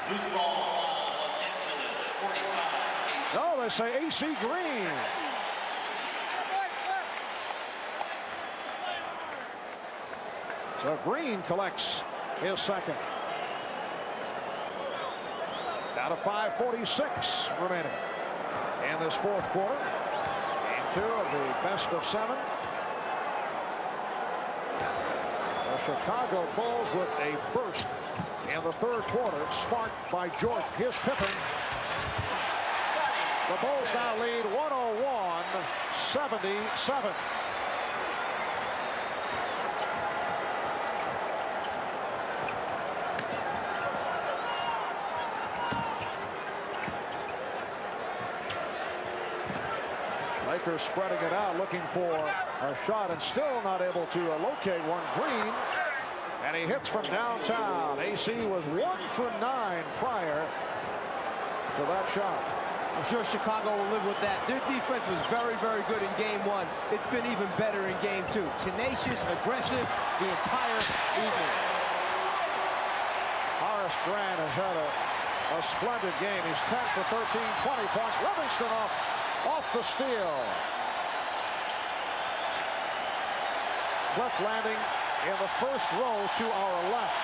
Loose ball, Los Angeles, 45. No, they say AC Green. So Green collects his second. Down to 5:46 remaining in this fourth quarter. Game 2 of the best of 7. The Chicago Bulls with a burst in the third quarter, sparked by Jordan. Here's Pippen. The Bulls now lead 101-77. Lakers spreading it out, looking for a shot, and still not able to locate one. Green, and he hits from downtown. AC was 1 for 9 prior to that shot. I'm sure Chicago will live with that. Their defense was very, very good in game 1. It's been even better in game 2. Tenacious, aggressive the entire evening. Horace Grant has had a splendid game. He's 10 for 13, 20 points. Livingston off the steal. Cliff landing in the first row to our left.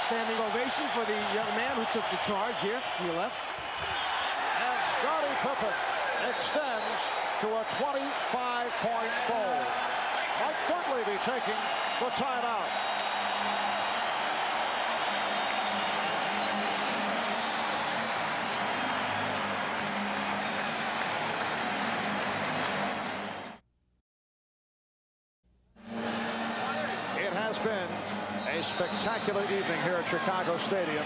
Standing ovation for the young man who took the charge here to your left. And Scottie Pippen extends to a 25-point bowl. Mike Dunleavy taking the timeout. It has been a spectacular evening here at Chicago Stadium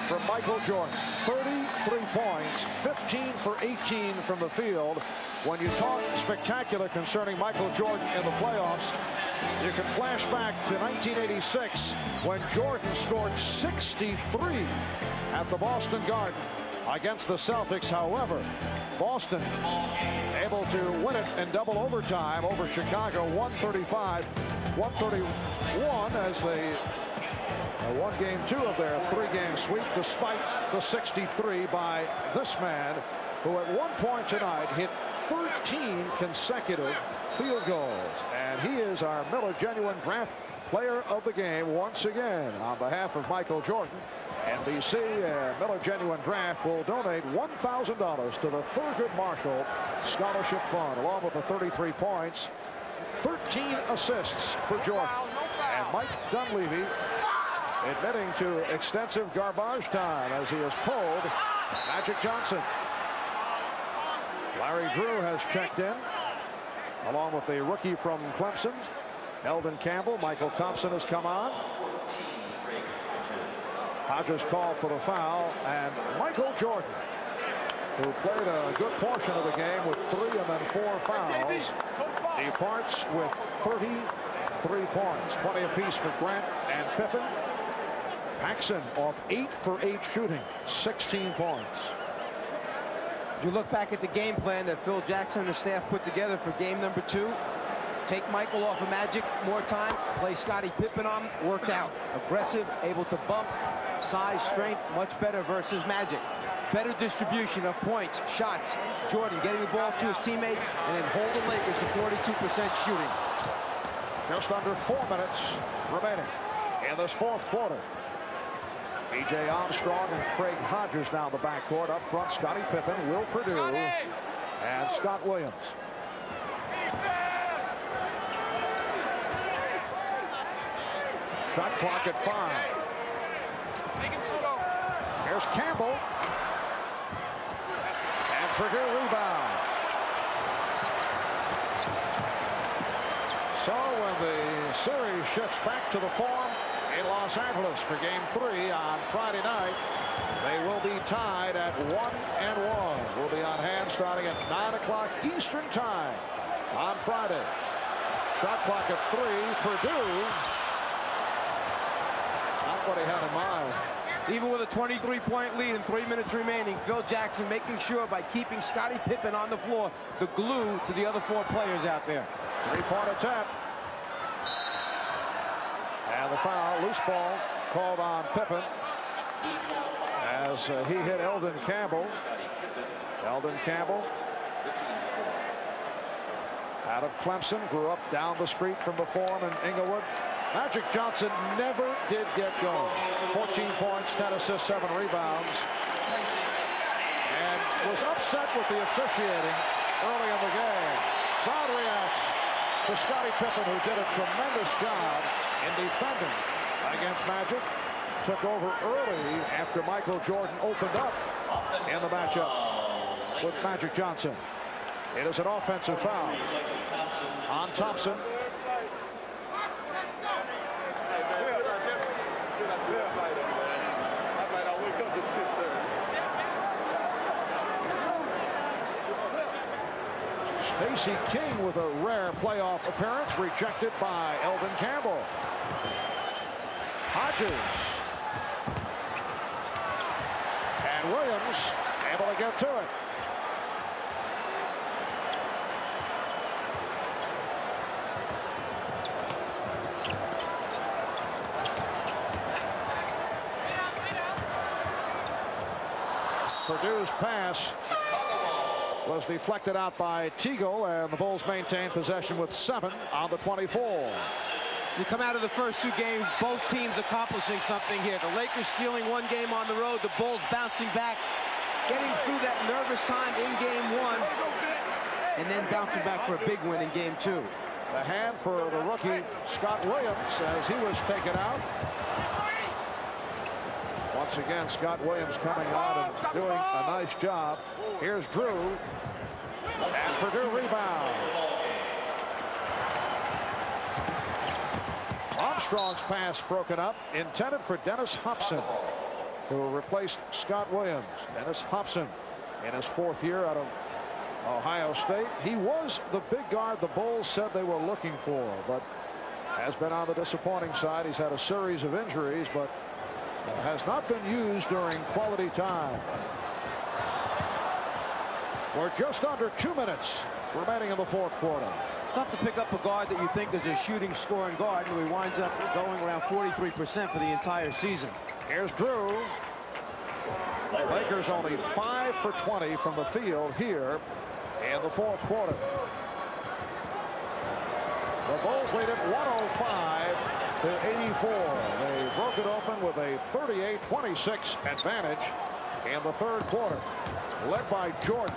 from Michael Jordan. 33 points, 15 for 18 from the field. When you talk spectacular concerning Michael Jordan in the playoffs, you can flash back to 1986 when Jordan scored 63 at the Boston Garden against the Celtics. However, Boston able to win it in double overtime over Chicago, 135-131 as they won game 2 of their 3-game sweep, despite the 63 by this man, who at one point tonight hit 13 consecutive field goals. And he is our Miller Genuine Draft Player of the Game once again. On behalf of Michael Jordan, NBC and Miller Genuine Draft will donate $1,000 to the Thurgood Marshall Scholarship Fund, along with the 33 points, 13 assists for Jordan. And Mike Dunleavy admitting to extensive garbage time as he has pulled Magic Johnson. Larry Drew has checked in, along with the rookie from Clemson, Eldon Campbell. Michael Thompson has come on. Hodges called for the foul, and Michael Jordan, who played a good portion of the game with 3 and then 4 fouls, departs with 33 points, 20 apiece for Grant and Pippen. Paxson off 8 for 8 shooting, 16 points. If you look back at the game plan that Phil Jackson and the staff put together for game number 2, take Michael off of Magic more time, play Scottie Pippen on, worked out. Aggressive, able to bump, size, strength, much better versus Magic. Better distribution of points, shots. Jordan getting the ball to his teammates and then hold the Lakers to 42% shooting. Just under 4 minutes remaining in this 4th quarter. B.J. Armstrong and Craig Hodges now in the backcourt. Up front, Scottie Pippen, Will Perdue, and Scott Williams. Shot clock at 5. Here's Campbell. And Perdue rebound. So when the series shifts back to the Forum in Los Angeles for game 3 on Friday night, they will be tied at 1-1. We'll be on hand starting at 9 o'clock Eastern time on Friday. Shot clock at 3. Perdue, not what he had in mind. Even with a 23-point lead and 3 minutes remaining, Phil Jackson making sure by keeping Scottie Pippen on the floor, the glue to the other 4 players out there. 3-point attempt. And the foul, loose ball called on Pippen as he hit Eldon Campbell. Eldon Campbell out of Clemson, grew up down the street from the Forum in Inglewood. Magic Johnson never did get going. 14 points, 10 assists, 7 rebounds. And was upset with the officiating early in the game. Crowd reacts to Scottie Pippen, who did a tremendous job in defending against Magic. Took over early after Michael Jordan opened up in the matchup with Magic Johnson. It is an offensive foul on Thompson. Stacey King with a rare playoff appearance, rejected by Eldon Campbell. Hodges. And Williams able to get to it. Perdue's pass was deflected out by Teagle, and the Bulls maintain possession with 7 on the 24. You come out of the first 2 games, both teams accomplishing something here. The Lakers stealing 1 game on the road, the Bulls bouncing back, getting through that nervous time in game 1, and then bouncing back for a big win in game 2. The hand for the rookie, Scott Williams, as he was taken out. Once again, Scott Williams coming out and doing a nice job. Here's Drew. And Purdue rebound. Armstrong's pass broken up, intended for Dennis Hobson, who replaced Scott Williams. Dennis Hobson in his 4th year out of Ohio State. He was the big guard the Bulls said they were looking for, but has been on the disappointing side. He's had a series of injuries, but has not been used during quality time. We're just under 2 minutes remaining in the 4th quarter. Tough to pick up a guard that you think is a shooting, scoring guard, and he winds up going around 43% for the entire season. Here's Drew. The Lakers only 5 for 20 from the field here in the 4th quarter. The Bulls lead it 105 to 84. They broke it open with a 38-26 advantage in the 3rd quarter, led by Jordan,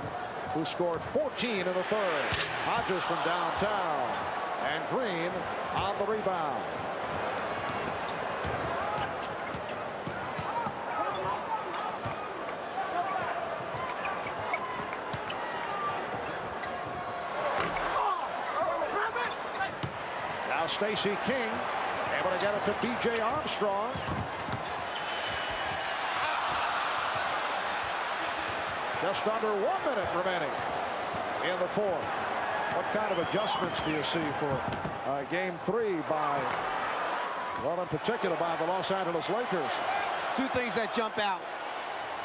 who scored 14 in the 3rd. Hodges from downtown, and Green on the rebound. Now Stacey King able to get it to B.J. Armstrong. Just under 1 minute remaining in the 4th. What kind of adjustments do you see for game 3 by, well, in particular by the Los Angeles Lakers? 2 things that jump out.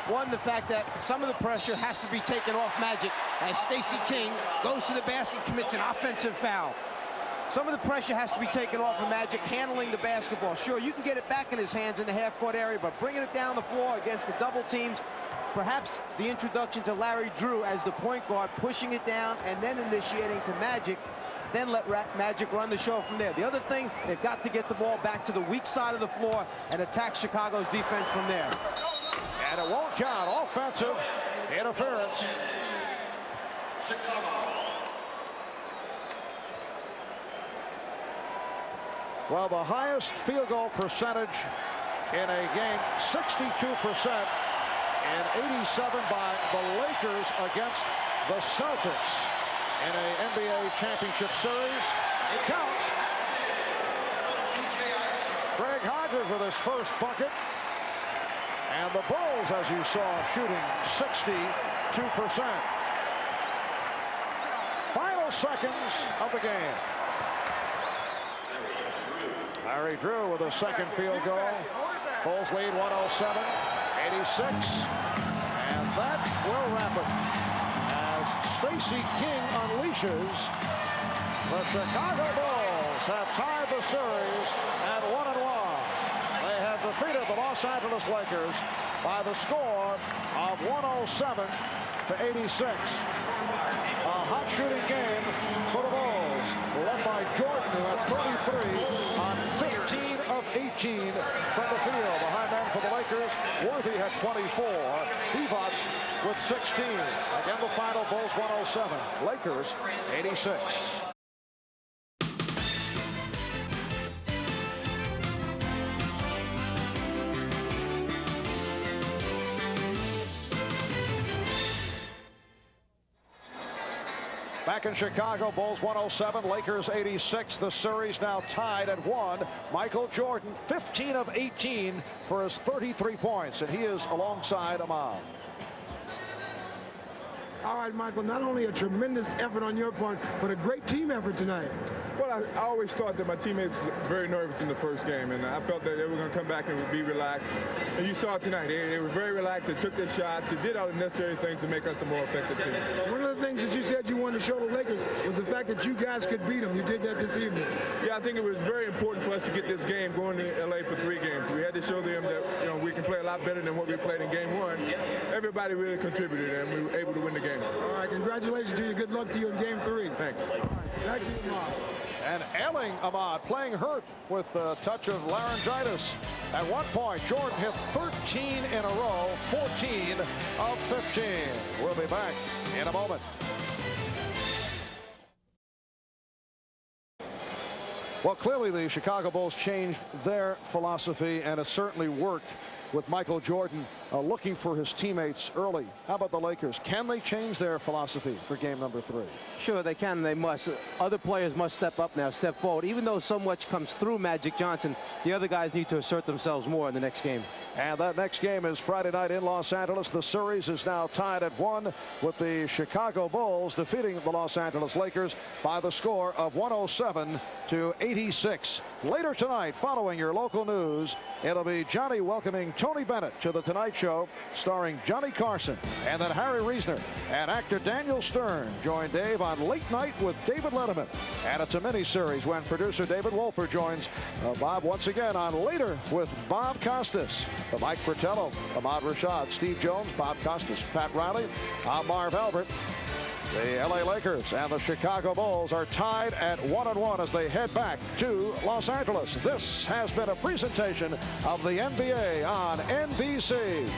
One, the fact that some of the pressure has to be taken off Magic as Stacey King goes to the basket, commits an offensive foul. Some of the pressure has to be taken off of Magic handling the basketball. Sure, you can get it back in his hands in the half-court area, but bringing it down the floor against the double teams, perhaps the introduction to Larry Drew as the point guard, pushing it down and then initiating to Magic, then let Magic run the show from there. The other thing, they've got to get the ball back to the weak side of the floor and attack Chicago's defense from there. And it won't count. Offensive interference. Well, the highest field goal percentage in a game, 62%, and 87 by the Lakers against the Celtics in a NBA championship series. It counts. Greg Hodges with his first bucket. And the Bulls, as you saw, shooting 62%. Final seconds of the game. Larry Drew with a second field goal. Bulls lead 107-86. And that will wrap it as Stacey King unleashes. The Chicago Bulls have tied the series at 1-1. They have defeated the Los Angeles Lakers by the score of 107-86. A hot shooting game for the Bulls, led by Jordan, who had 33 on 15 of 18 from the field. The high man for the Lakers, Worthy, had 24. Divac with 16. Again, the final, Bulls 107, Lakers 86. Back in Chicago, Bulls 107, Lakers 86. The series now tied at 1. Michael Jordan, 15 of 18 for his 33 points, and he is alongside Ahmad. All right, Michael, not only a tremendous effort on your part, but a great team effort tonight. Well, I always thought that my teammates were very nervous in the first game, and I felt that they were going to come back and be relaxed. And you saw it tonight. They were very relaxed. They took their shots. They did all the necessary things to make us a more effective team. One of the things that you said you wanted to show the Lakers was the fact that you guys could beat them. You did that this evening. Yeah, I think it was very important for us to get this game going to L.A. for 3 games. We had to show them that we can play a lot better than what we played in game 1. Everybody really contributed, and we were able to win the game. All right, congratulations to you. Good luck to you in game 3. Thanks. All right, back to you, Mark. And ailing Ahmad, playing hurt with a touch of laryngitis. At one point, Jordan hit 13 in a row, 14 of 15. We'll be back in a moment. Well, clearly the Chicago Bulls changed their philosophy, and it certainly worked with Michael Jordan looking for his teammates early. How about the Lakers? Can they change their philosophy for game number 3? Sure, they can. They must. Other players must step up now, step forward. Even though so much comes through Magic Johnson, the other guys need to assert themselves more in the next game. And that next game is Friday night in Los Angeles. The series is now tied at 1 with the Chicago Bulls defeating the Los Angeles Lakers by the score of 107-86. Later tonight, following your local news, it'll be Johnny welcoming Tony Bennett to The Tonight Show, starring Johnny Carson. And then Harry Reasoner and actor Daniel Stern join Dave on Late Night with David Letterman. And it's a mini-series when producer David Wolper joins Bob once again on Later with Bob Costas. Mike Fratello, Ahmad Rashad, Steve Jones, Bob Costas, Pat Riley, I'm Marv Albert. The LA Lakers and the Chicago Bulls are tied at 1-1 as they head back to Los Angeles. This has been a presentation of the NBA on NBC.